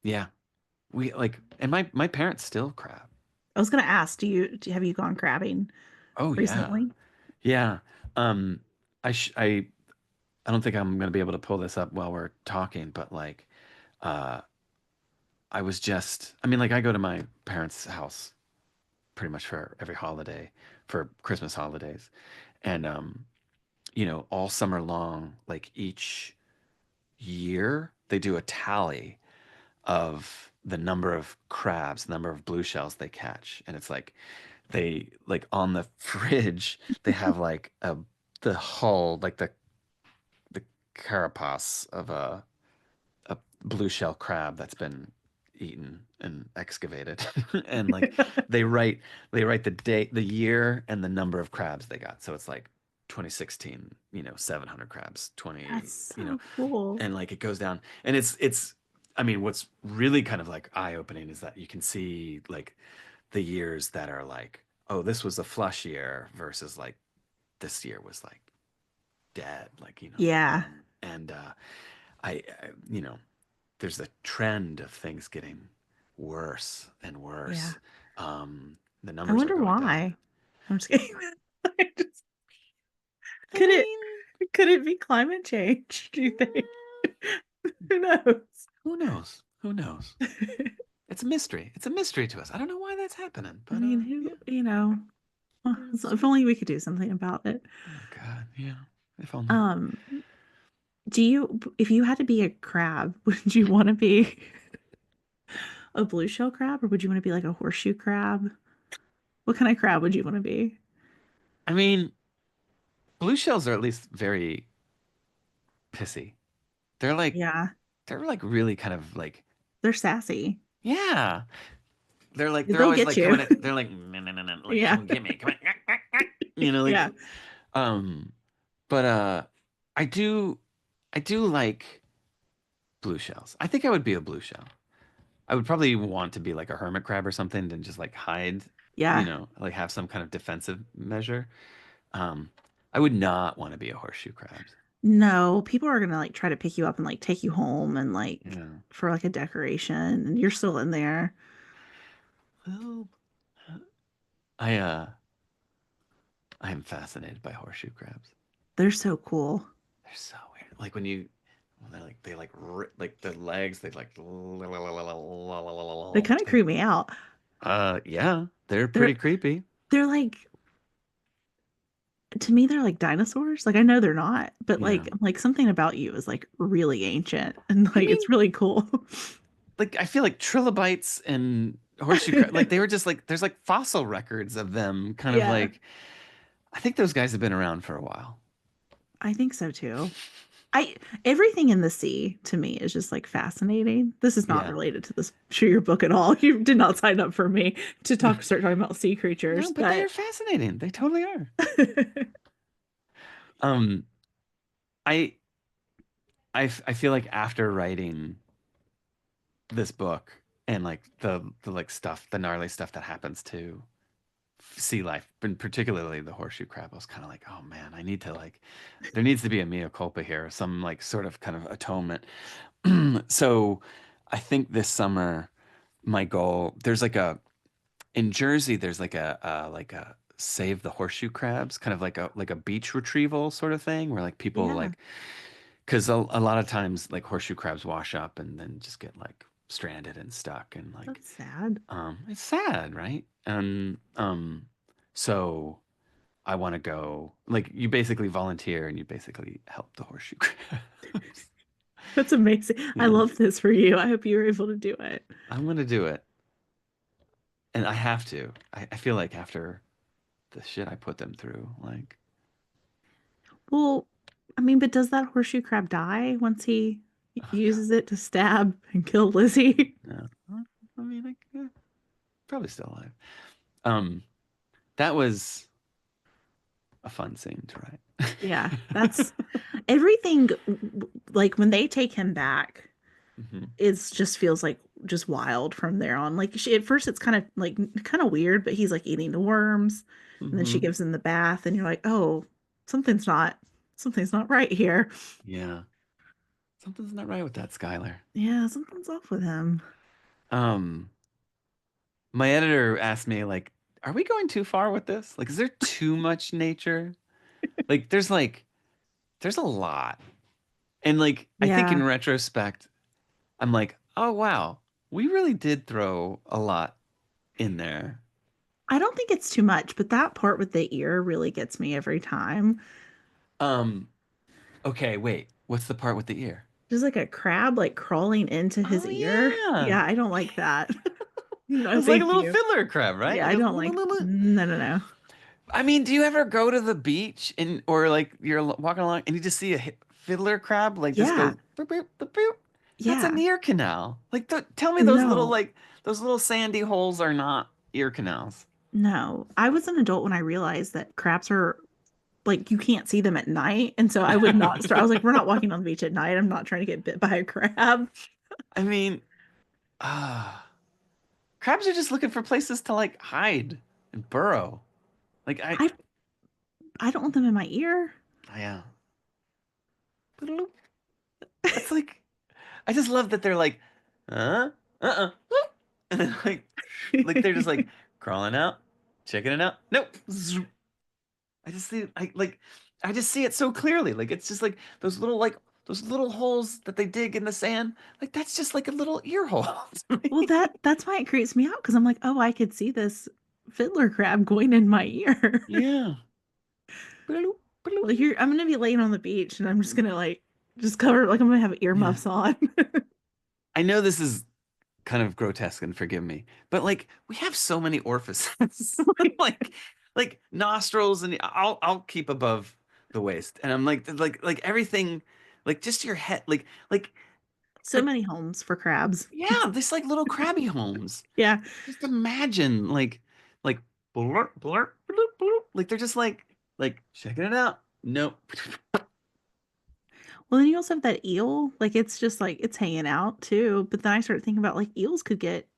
Yeah, we like, and my parents still crab. I was gonna ask, have you gone crabbing Oh yeah, recently? yeah. Um, I don't think I'm gonna be able to pull this up while we're talking, but like, uh, I mean, like I go to my parents' house pretty much for every holiday, for Christmas holidays. And all summer long, like each year, they do a tally of the number of crabs, the number of blue shells they catch. And it's like they like on the fridge, they have like the hull, like the carapace of a blue shell crab that's been eaten and excavated. And like they write they write the date, the year, and the number of crabs they got. So it's like 2016, 700 crabs, That's 20, so cool. and like it goes down. And it's I mean, what's really kind of like eye-opening is that you can see like the years that are like, oh, this was a flush year versus like this year was like dead, like, Yeah. and I there's a trend of things getting worse and Yeah. worse. The I numbers are wonder going down. why. I'm just kidding. I just- I could it mean, could it be climate change, do you think? Who knows? who knows? Who knows? It's a mystery. It's a mystery to us. I don't know why that's happening, I but mean, yeah, well, yeah. so if only we could do something about it. Oh God, yeah. If only. Um, if you had to be a crab, would you want to be a blue shell crab or would you want to be like a horseshoe crab? What kind of crab would you want to be? I mean, blue shells are at least very pissy. They're like Yeah, they're like really kind of like they're sassy. yeah. They're They'll always get like you. coming at they're like no no no no like Yeah. come get me come on like Yeah. um but I do like blue shells. I think I would be a blue shell. I would probably want to be like a hermit crab or something and just like hide, Yeah. like have some kind of defensive measure. Um, I would not want to be a horseshoe crab. No, people are gonna like try to pick you up and like take you home and like Yeah. for like a decoration and you're still in there. Well, I I am fascinated by horseshoe crabs. They're so cool. They're so weird. Like when they like like their legs, they like They kind of creep me out. yeah, they're They're pretty creepy. they're like to me they're like dinosaurs. Like I know they're not, but Yeah. like something about you is like really ancient and I like mean, it's really cool. like I feel like trilobites and horseshoe crab, like they were just like there's like fossil records of them, kind of Yeah, like I think those guys have been around for a while. I think so too. I everything in the sea to me is just like fascinating. This is not Yeah. related to this sure your book at all. You did not sign up for me to start talking about sea No, creatures, but they are but fascinating. They totally are. Um, I I feel like after writing this book and like the like stuff, the gnarly stuff that happens to sea life, and particularly the horseshoe crab, I was kind of like, oh man, I need to like, there needs to be a mea culpa here, some like sort of kind of atonement. So I think this summer, my goal, there's like a, in Jersey, there's like a save the horseshoe crabs, kind of like a beach retrieval sort of thing where like people yeah, like, because a lot of times like horseshoe crabs wash up and then just get like stranded and stuck and like that's sad. it's sad, right? And so I want to go, like, you basically volunteer and you basically help the horseshoe crabs. That's amazing. I Yeah, love this for you. I hope you were able to do it. I'm gonna do it. And I have to. I feel like after the shit I put them through, like, Well, I mean, but does that horseshoe crab die once he oh God, uses it to stab and kill Lizzie? no. I mean, like, yeah, probably still alive. Um, that was a fun scene to Yeah, write. that's everything. Like when they take him back, hmm it's just feels like just wild from there on. Like at first, it's kind of weird, but he's like eating the worms, and then she hmm gives him the bath, and you're like, oh, something's not something's not right here. Yeah, something's not right with that Skylar. Yeah, something's off with him. Um, my editor asked me, like, are we going too far with this? Like, is there too much nature? Like, there's a lot. And like, I think Yeah, in retrospect, I'm like, oh wow, we really did throw a lot in there. I don't think it's too much, but that part with the ear really gets me every time. Um, okay, wait, what's the part with the ear? There's like a crab like crawling into his Oh ear. yeah. Yeah, I don't like that. No, It's like a thank little you. fiddler crab, right? Yeah, Like I a don't little, like. little. No, no, no. I mean, do you ever go to the beach and or like you're walking along and you just see a fiddler crab like just Yeah, go boop boop boop boop? That's an yeah. ear canal. Like, tell me No, those little sandy holes are not ear canals. no. I was an adult when I realized that crabs are like you can't see them at night, and so I would not start. I was like, we're not walking on the beach at night. I'm not trying to get bit by a crab. I mean, ah, crabs are just looking for places to like hide and burrow. Like I I don't want them in my ear. yeah, that's like, I just love that they're like, and then like they're just like crawling out, checking it out. Nope. I just see, I just see it so clearly. Like it's just like those little holes that they dig in the sand. Like that's just like a little ear hole to Well, me. that's why it creeps me out because I'm like, oh, I could see this fiddler crab going in my ear. Yeah. Bloop, bloop. Well, here I'm gonna be laying on the beach and I'm just gonna like just cover like I'm gonna have Yeah. earmuffs on. I know this is kind of grotesque and forgive me, but like we have so many orifices, like nostrils, and I'll keep above the waist, and I'm like everything, like just your head, So like many homes for crabs. yeah, this like little crabby homes. Yeah. Just imagine like blurp blurp bloop, bloop. Like they're just like checking it out. Nope. Well, then you also have that eel. Like it's just like it's hanging out too. But then I start thinking about like eels could get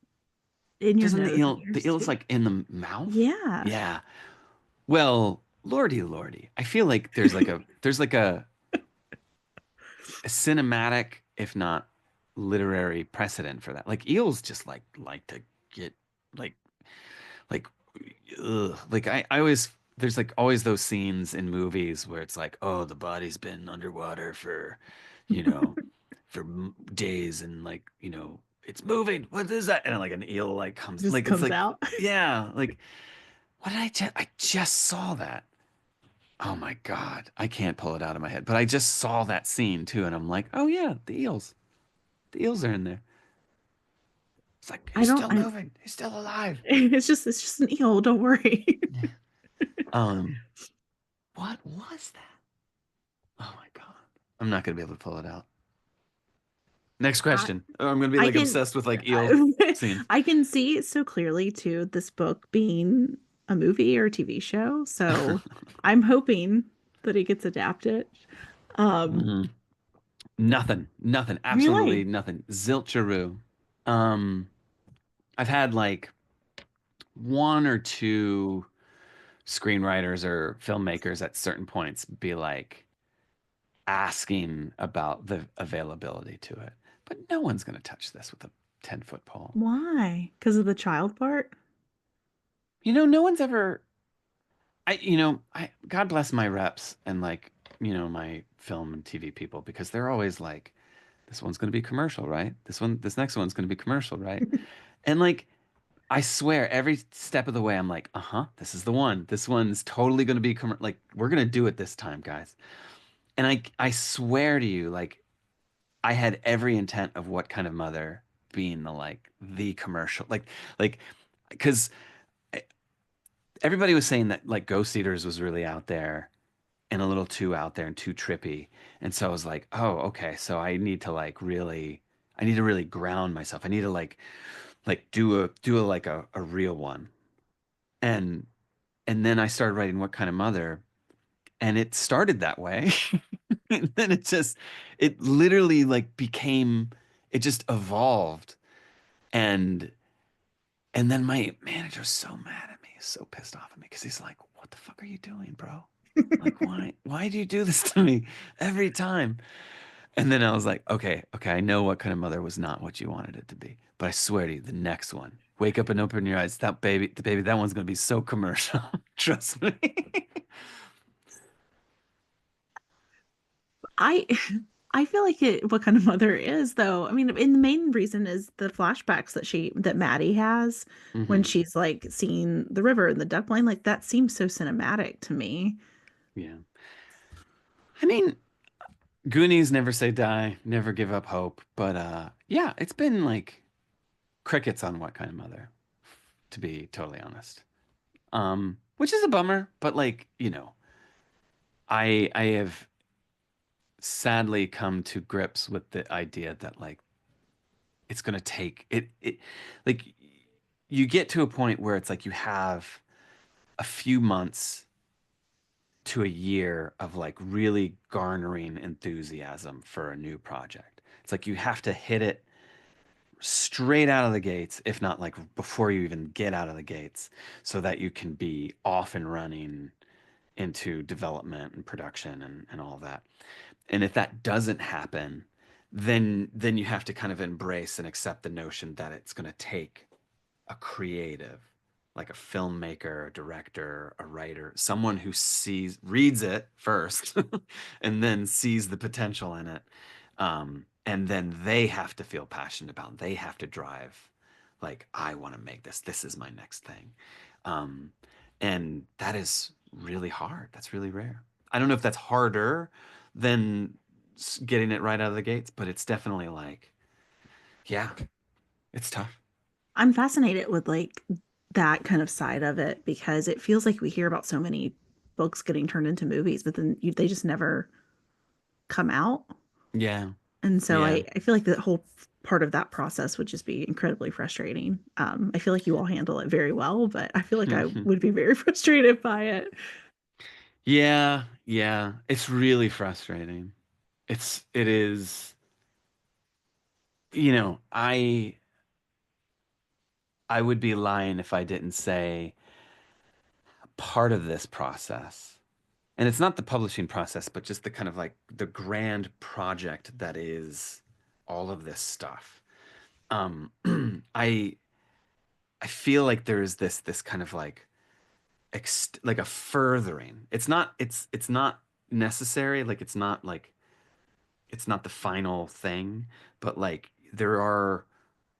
in your Doesn't nose and the ears eel's too. like in the mouth? Yeah. Yeah. Well, lordy, lordy. I feel like there's like a cinematic, if not literary precedent for that. Like eels just like to get like like ugh. Like I always there's like always those scenes in movies where it's like, oh, the body's been underwater for, you know, for days and like, it's moving. What is that? And like an eel like comes Just like it's comes like out. yeah, like what did I just saw that. Oh my God. I can't pull it out of my head. But I just saw that scene too, and I'm like, oh yeah, the eels. The eels are in there. It's like, I he's don't still I moving. He's still alive. it's just an eel, don't worry. Yeah. Um, what was that? Oh my God. I'm not gonna be able to pull it out. Next I, question. Oh, I'm gonna be I like can obsessed with like eel I, scenes. I can see so clearly too this book being a movie or a TV show. So I'm hoping that it gets adapted. Um, Mhm. Nothing. Nothing. Absolutely really? nothing. Zilcheroo. Um, I've had like one or two screenwriters or filmmakers at certain points be like asking about the availability to it. But no one's going to touch this with a 10-foot pole. Why? Because of the child part? No one's ever God bless my reps and like, my film and TV people because they're always like this one's going to be commercial, right? This next one's going to be commercial, right? And like I swear, every step of the way, I'm like, uh-huh, this is the one. This one's totally going to be like, we're going to do it this time, guys. And I swear to you, like, I had every intent of What Kind of Mother being the commercial, because everybody was saying that like Ghost Eaters was really out there and a little too out there and too trippy. And so I was like, oh, okay, so I need to really ground myself. I need to like do a like a real one. And and then I started writing What Kind of Mother, and it started that way. And then it literally like became, it just evolved. And and then my manager was so mad at me, so pissed off at me because he's like, "What the fuck are you doing, bro? Like, why do you do this to me every time?" And then I was like, okay, I know What Kind of Mother was not what you wanted it to be, but I swear to you, the next one, wake up and open your eyes. That one's gonna be so commercial. Trust me. I I feel like what kind of mother is though. I mean, and the main reason is the flashbacks that Maddie has when Hmm. she's like seeing the river and the duck line. Like that seems so cinematic to me. Yeah. I mean, Goonies never say die, never give up hope. But yeah, it's been like crickets on What Kind of Mother, to be totally honest. Which is a bummer, but like, I have sadly come to grips with the idea that like it's gonna take it like you get to a point where it's like you have a few months to a year of like really garnering enthusiasm for a new project. It's like you have to hit it straight out of the gates, if not like before you even get out of the gates, so that you can be off and running into development and production and all that. And if that doesn't happen, then you have to kind of embrace and accept the notion that it's going to take a creative, like a filmmaker, a director, a writer, someone who reads it first, and then sees the potential in it. And then they have to feel passionate about it. They have to drive, like, I want to make this. This is my next thing. Um, and that is really hard. That's really rare. I don't know if that's harder than getting it right out of the gates, but it's definitely like, yeah, it's tough. I'm fascinated with like that kind of side of it because it feels like we hear about so many books getting turned into movies, but then they just never come out. Yeah. And so Yeah. I feel like the whole part of that process would just be incredibly frustrating. I feel like you all handle it very well, but I feel like I would be very frustrated by it. Yeah, yeah. It's really frustrating. It is, I would be lying if I didn't say part of this process. And it's not the publishing process, but just the kind of like the grand project that is all of this stuff. Um I I feel like there is this kind of like like a furthering. It's not necessary, like it's not the final thing, but like there are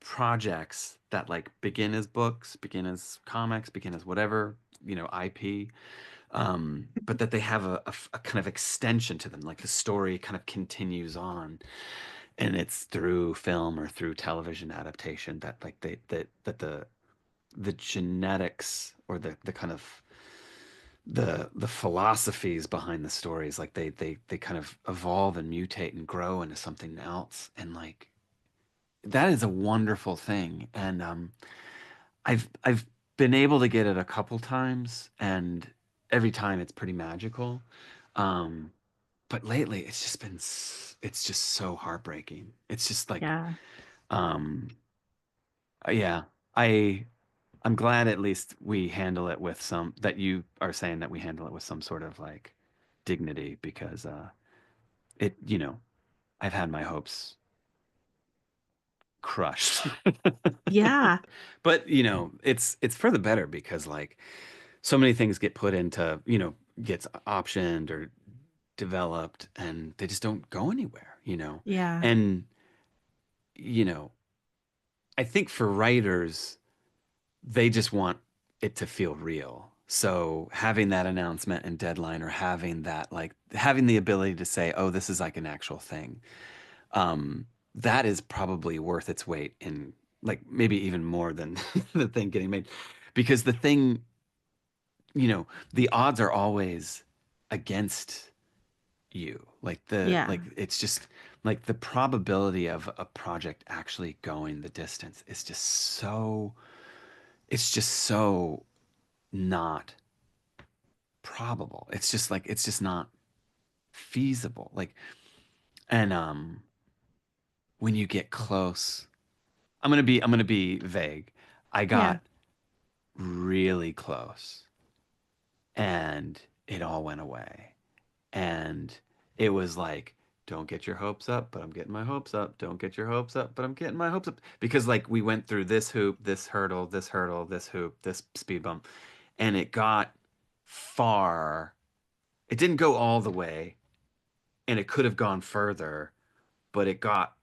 projects that like begin as books, begin as comics, begin as whatever, IP, but that they have a kind of extension to them, like the story kind of continues on, and it's through film or through television adaptation that like that the genetics or the kind of the philosophies behind the stories, like they kind of evolve and mutate and grow into something else, and like that is a wonderful thing. And I've been able to get it a couple times, and every time it's pretty magical. Um, but lately it's just been it's just so heartbreaking. It's just like Yeah. um yeah, I I'm glad at least we handle it with some that you are saying that we handle it with some sort of like dignity because it, I've had my hopes crushed. Yeah. But, it's for the better because like so many things get put into, gets optioned or developed and they just don't go anywhere. Yeah. And, you know, I think for writers, they just want it to feel real. So having that announcement and deadline or having that like having the ability to say, oh, this is like an actual thing, that is probably worth its weight in like maybe even more than the thing getting made. Because the thing, the odds are always against you. Yeah. Like it's just like the probability of a project actually going the distance is just so it's just so not probable. It's just like it's just not feasible. Like and when you get close, I'm going to be vague. I Yeah. got really close and it all went away. And it was like don't get your hopes up, but I'm getting my hopes up. Don't get your hopes up, but I'm getting my hopes up because like we went through this hoop, this hurdle, this hurdle, this hoop, this speed bump and it got far. It didn't go all the way and it could have gone further, but it got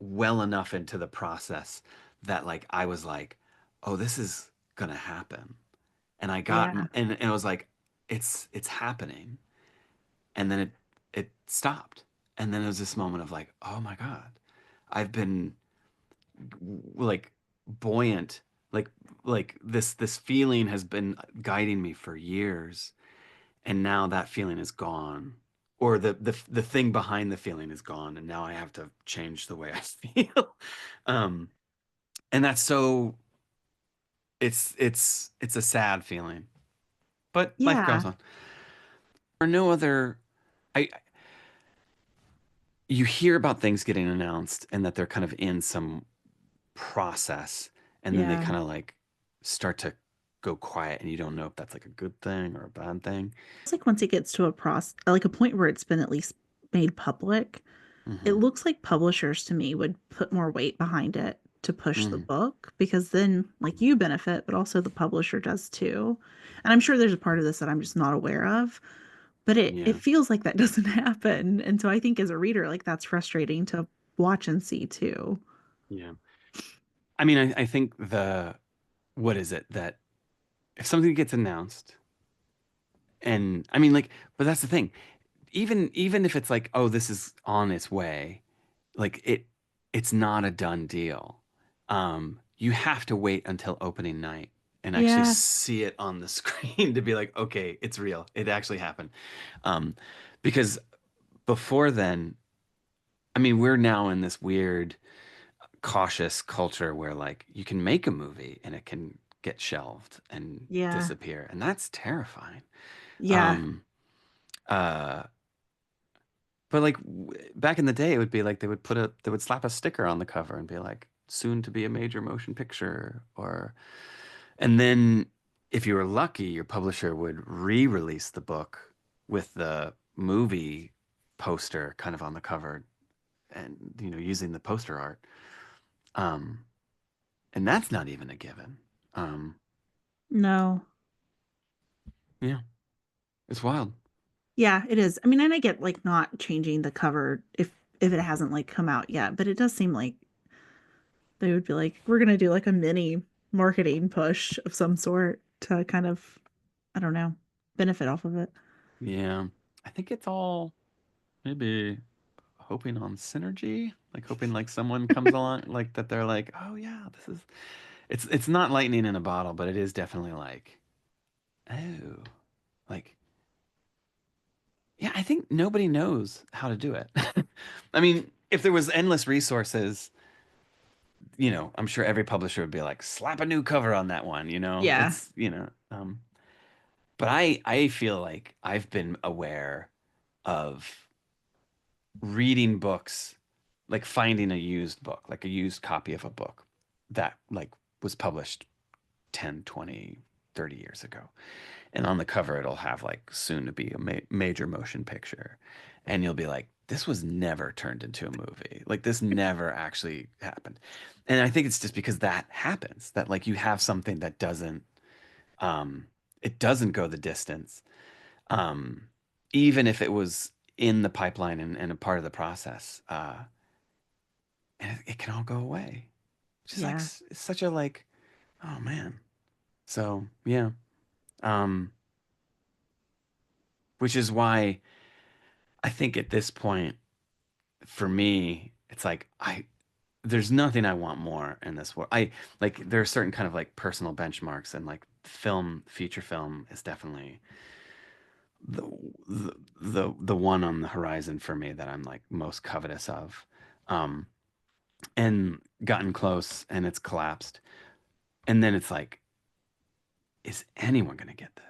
well enough into the process that like I was like, oh, this is gonna happen. And I got Yeah. and it was like, it's happening. And then it stopped. And then there was this moment of like, oh my God, I've been like buoyant, like this feeling has been guiding me for years and now that feeling is gone or the thing behind the feeling is gone and now I have to change the way I feel. um and that's so it's a sad feeling but life goes Yeah. on. Or no other. I You hear about things getting announced and that they're kind of in some process and then they Yeah. kind of like start to go quiet and you don't know if that's like a good thing or a bad thing. It's like once it gets to a like a point where it's been at least made public, it Hmm. looks like publishers to me would put more weight behind it to push the Hmm. book because then like you benefit, but also the publisher does too. And I'm sure there's a part of this that I'm just not aware of, but it Yeah. feels like that doesn't happen. And so I think as a reader, like that's frustrating to watch and see too. Yeah. I mean, I think what is it that if something gets announced and I mean like but that's the thing, even if it's like oh this is on its way, like it's not a done deal. You have to wait until opening night and actually Yeah. see it on the screen to be like okay it's real, it actually happened. um because before then, I mean we're now in this weird cautious culture where like you can make a movie and it can get shelved and Yeah. disappear and that's terrifying. Yeah. um but like back in the day, it would be like they would slap a sticker on the cover and be like, soon to be a major motion picture. And then if you were lucky, your publisher would re-release the book with the movie poster kind of on the cover and, using the poster art. Um, and that's not even a given. Um, No. yeah, it's wild. Yeah, it is. I mean, and I get like not changing the cover if it hasn't like come out yet, but it does seem like they would be like, we're gonna do like a mini marketing push of some sort to kind of, I don't know, benefit off of it. Yeah. I think it's all maybe hoping on synergy, like hoping like someone comes along, like that they're like, oh yeah, this is it's not lightning in a bottle, but it is definitely like Oh, like, yeah, I think nobody knows how to do it. I mean, if there was endless resources, I'm sure every publisher would be like, slap a new cover on that one, Yeah. but I feel like I've been aware of reading books, like finding a used book, like a used copy of a book that like was published 10, 20, 30 years ago. And on the cover, it'll have like soon to be a major motion picture. And you'll be like, this was never turned into a movie. Like this never actually happened. And I think it's just because that happens, that like you have something that um, it doesn't go the distance. Um, Even if it was in the pipeline and a part of the process, and it can all go away. Just like Yeah. it's such a like, oh man. So yeah. Um, which is why I think at this point, for me, it's like there's nothing I want more in this world. I like there are certain kind of like personal benchmarks, and like feature film is definitely the the one on the horizon for me that I'm like most covetous of. Um, and gotten close and it's collapsed. And then it's like, is anyone gonna get this?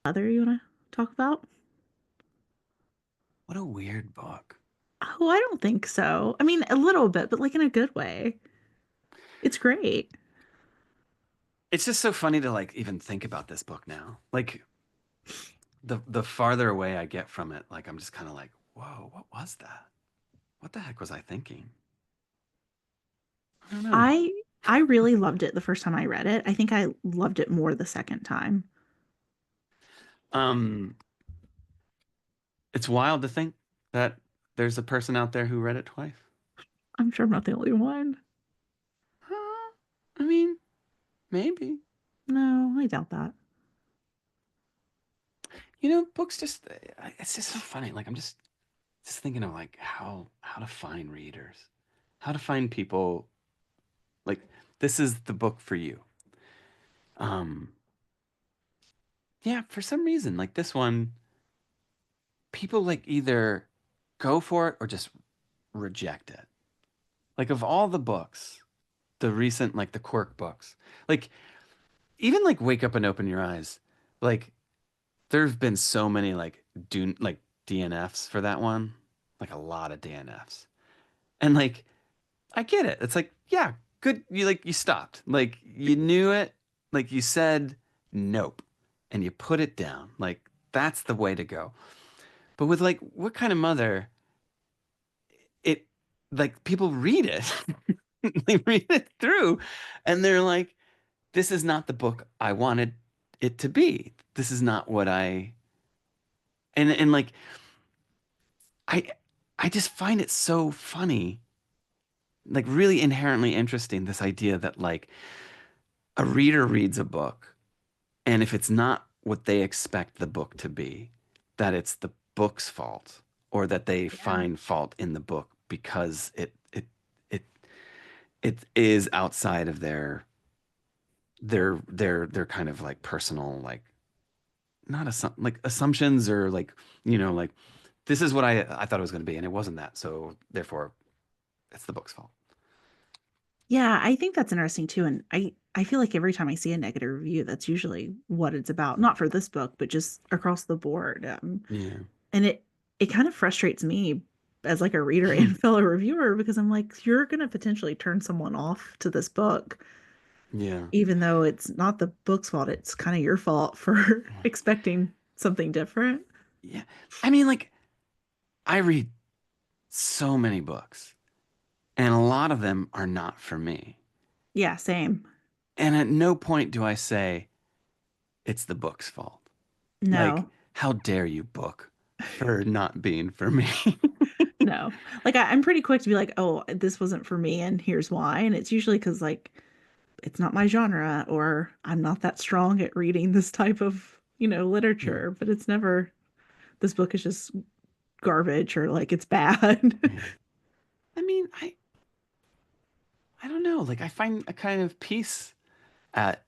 Other you want to talk about? What a weird book. Oh, I don't think so. I mean, a little bit, but like in a good way. It's great. It's just so funny to like even think about this book now. Like the farther away I get from it, like I'm just kind of like, whoa, what was that? What the heck was I thinking? I don't know. I I really loved it the first time I read it. I think I loved it more the second time. Um, it's wild to think that there's a person out there who read it twice. I'm sure I'm not the only one. I mean, maybe. No, I doubt that. Books just it's just so funny. Like I'm just thinking of like how to find readers, how to find people like this is the book for you. Um, yeah, for some reason, like this one, people like either go for it or just reject it. Like of all the books, the recent like the Quirk books, like even like Wake Up and Open Your Eyes, like there's been so many like DNFs for that one, like a lot of DNFs. And like I get it. It's like, yeah, good. You stopped. Like you knew it. Like you said nope. And you put it down. Like that's the way to go. But with like what kind of mother it like people read it. They read it through and they're like, this is not the book I wanted it to be. This is not what I and like I I just find it so funny, like really inherently interesting, this idea that like a reader reads a book, and if it's not what they expect the book to be, that it's the book's fault, or that they Yeah. find fault in the book because it it is outside of their kind of like personal like not like assumptions or like this is what I thought it was going to be and it wasn't that, so therefore it's the book's fault. Yeah, I think that's interesting too. And I feel like every time I see a negative review, that's usually what it's about. Not for this book, but just across the board. Yeah. And it kind of frustrates me as like a reader and fellow reviewer because I'm like, you're gonna potentially turn someone off to this book, Yeah. even though it's not the book's fault. It's kind of your fault for expecting something different. Yeah. I mean, like, I read so many books, and a lot of them are not for me. Yeah, same. And at no point do I say it's the book's fault. Like, No, how dare you, book, for not being for me? no. Like I'm pretty quick to be like, oh, this wasn't for me, and here's why. And it's usually because like it's not my genre, or I'm not that strong at reading this type of, Yeah. literature. But it's never this book is just garbage or like it's bad. Yeah. I mean, I don't know. Like, I find a kind of peace at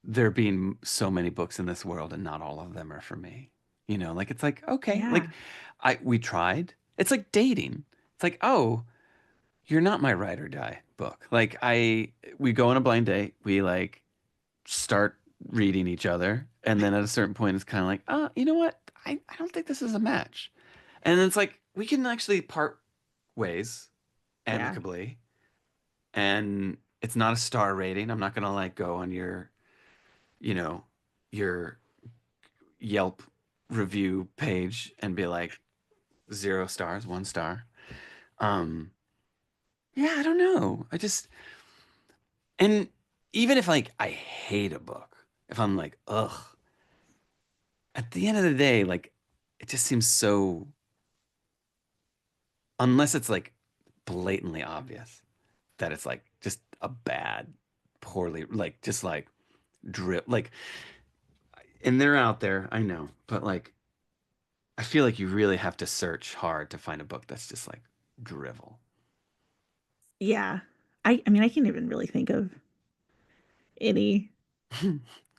there being so many books in this world and not all of them are for me. Like it's like, okay, like Yeah. we tried. It's like dating. It's like, oh, you're not my ride or die book. Like we go on a blind date, we like start reading each other, and then at a certain point it's kind of like, you know what? I don't think this is a match. And it's like we can actually part ways Yeah. amicably, and it's not a star rating. I'm not gonna like go on you know, your Yelp review page and be like 0 stars, 1 star. Um, yeah, I don't know. And even if like I hate a book, if I'm like, ugh, at the end of the day, like it just seems so, unless it's like blatantly obvious that it's like just a bad, poorly, like just like drip, like, and they're out there, I know, but like I feel like you really have to search hard to find a book that's just like drivel. Yeah. I mean, I can't even really think of any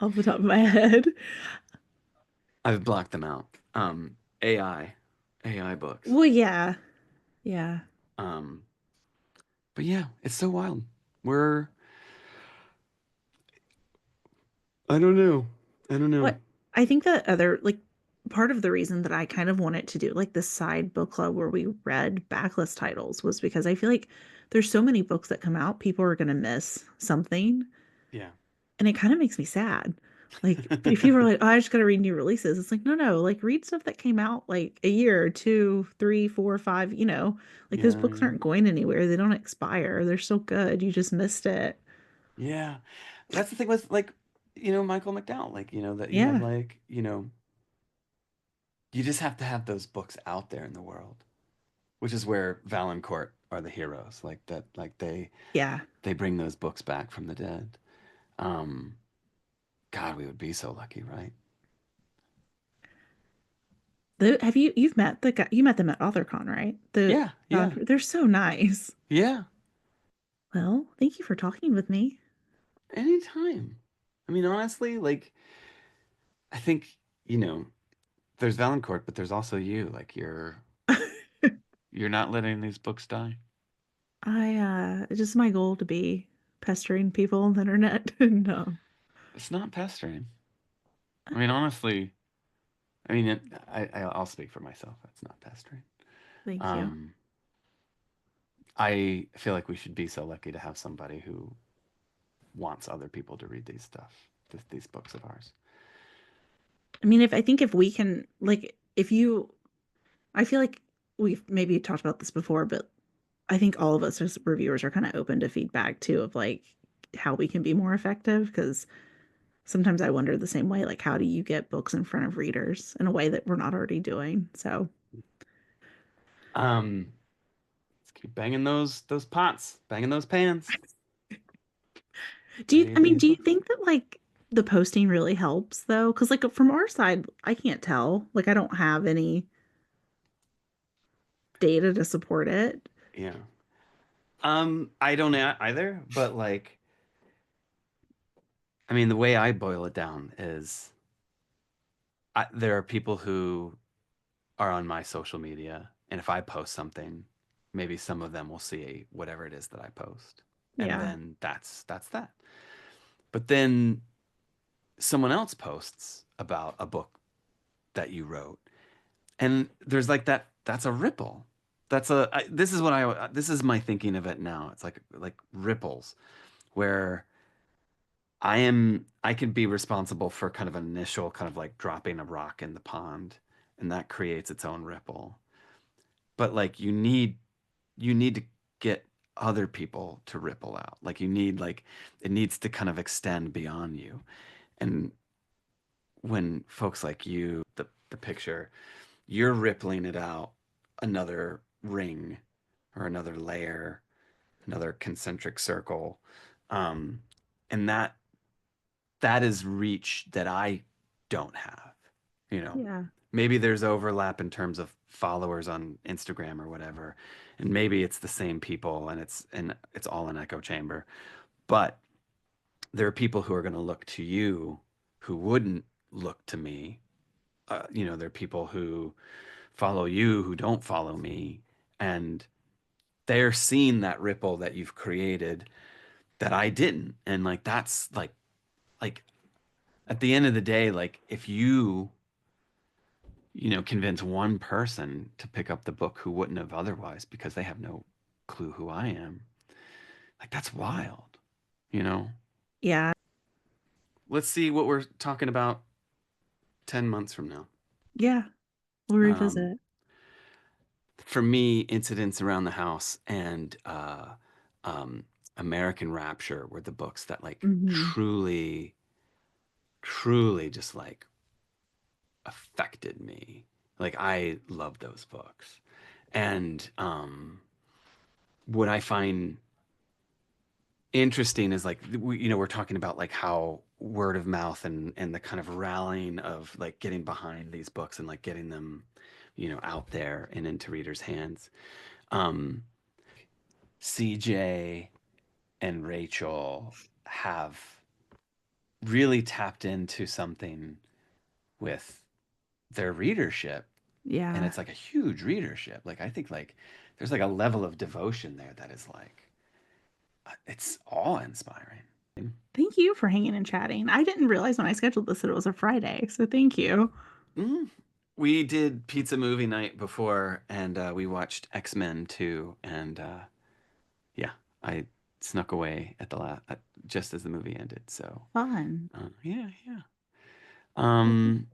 off the top of my head. I've blocked them out. AI, AI books. Well, yeah. Yeah. Um, but yeah, it's so wild. We're, I don't know. I don't know. What I think that other like part of the reason that I kind of wanted to do like this side book club where we read backlist titles was because I feel like there's so many books that come out, people are going to miss something. Yeah. And it kind of makes me sad. Like, if people are like, oh, I just got to read new releases, it's like, no, no, like read stuff that came out like a year, two, three, four, five, like those Yeah, books yeah. aren't going anywhere. They don't expire. They're still good. You just missed it. Yeah. That's the thing with like, Michael McDowell, like, that you have Yeah. like, you just have to have those books out there in the world, which is where Valancourt are the heroes. Like that, like Yeah. they bring those books back from the dead. Um, God, we would be so lucky, right? You've met the guy, you met them at AuthorCon, right? Yeah, yeah, They're so nice. yeah. Well, thank you for talking with me. Anytime. I mean, honestly, like I think, you know, there's Valancourt, but there's also you. Like you're not letting these books die. It's just my goal to be pestering people on the internet. No, It's not pestering. I mean, honestly, I mean, I'll speak for myself. It's not pestering. thank you. Um, I feel like we should be so lucky to have somebody who wants other people to read these books of ours. I mean, if I think if we can, like, if you, I feel like we've maybe talked about this before, but I think all of us as reviewers are kind of open to feedback too, of like how we can be more effective. Because sometimes I wonder the same way, like, how do you get books in front of readers in a way that we're not already doing? So, Um, let's keep banging those pots, banging those pans. I Read mean, these do you books. think that like the posting really helps though? Because like from our side, I can't tell. Like, I don't have any data to support it. Yeah. I don't either, but like, I mean, the way I boil it down is there are people who are on my social media, and if I post something, maybe some of them will see whatever it is that I post, and Yeah. then that's that. But then someone else posts about a book that you wrote, and there's like that's a ripple. This is my thinking of it now. It's like ripples where I can be responsible for kind of an initial kind of like dropping a rock in the pond, and that creates its own ripple. But like you need to get other people to ripple out. Like it needs to kind of extend beyond you. And when folks like you, the picture, you're rippling it out another ring or another layer, another concentric circle. Um, and that is reach that I don't have. You know, Yeah. maybe there's overlap in terms of followers on Instagram or whatever, and maybe it's the same people and it's all an echo chamber. But there are people who are going to look to you who wouldn't look to me. There are people who follow you who don't follow me, and they're seeing that ripple that you've created that I didn't. And like that's like at the end of the day, like if convince one person to pick up the book who wouldn't have otherwise because they have no clue who I am, like that's wild, you know? Yeah. Let's see what we're talking about 10 months from now. Yeah. We'll Um, revisit. for me, Incidents Around the House and um, American Rapture were the books that like Hmm. truly, truly just like affected me. Like I love those books. And what I find interesting is like we're talking about like how word of mouth and the kind of rallying of like getting behind these books and like getting them out there and into readers' hands. CJ and Rachel have really tapped into something with their readership, and Yeah. it's like a huge readership. Like I think like there's like a level of devotion there that is like it's awe-inspiring. Thank you for hanging and chatting. I didn't realize when I scheduled this that it was a Friday, so thank you. Mm. We did pizza movie night before, and we watched X-Men 2, and yeah, I snuck away at the just as the movie ended. So Fun. yeah, yeah. Well, Um,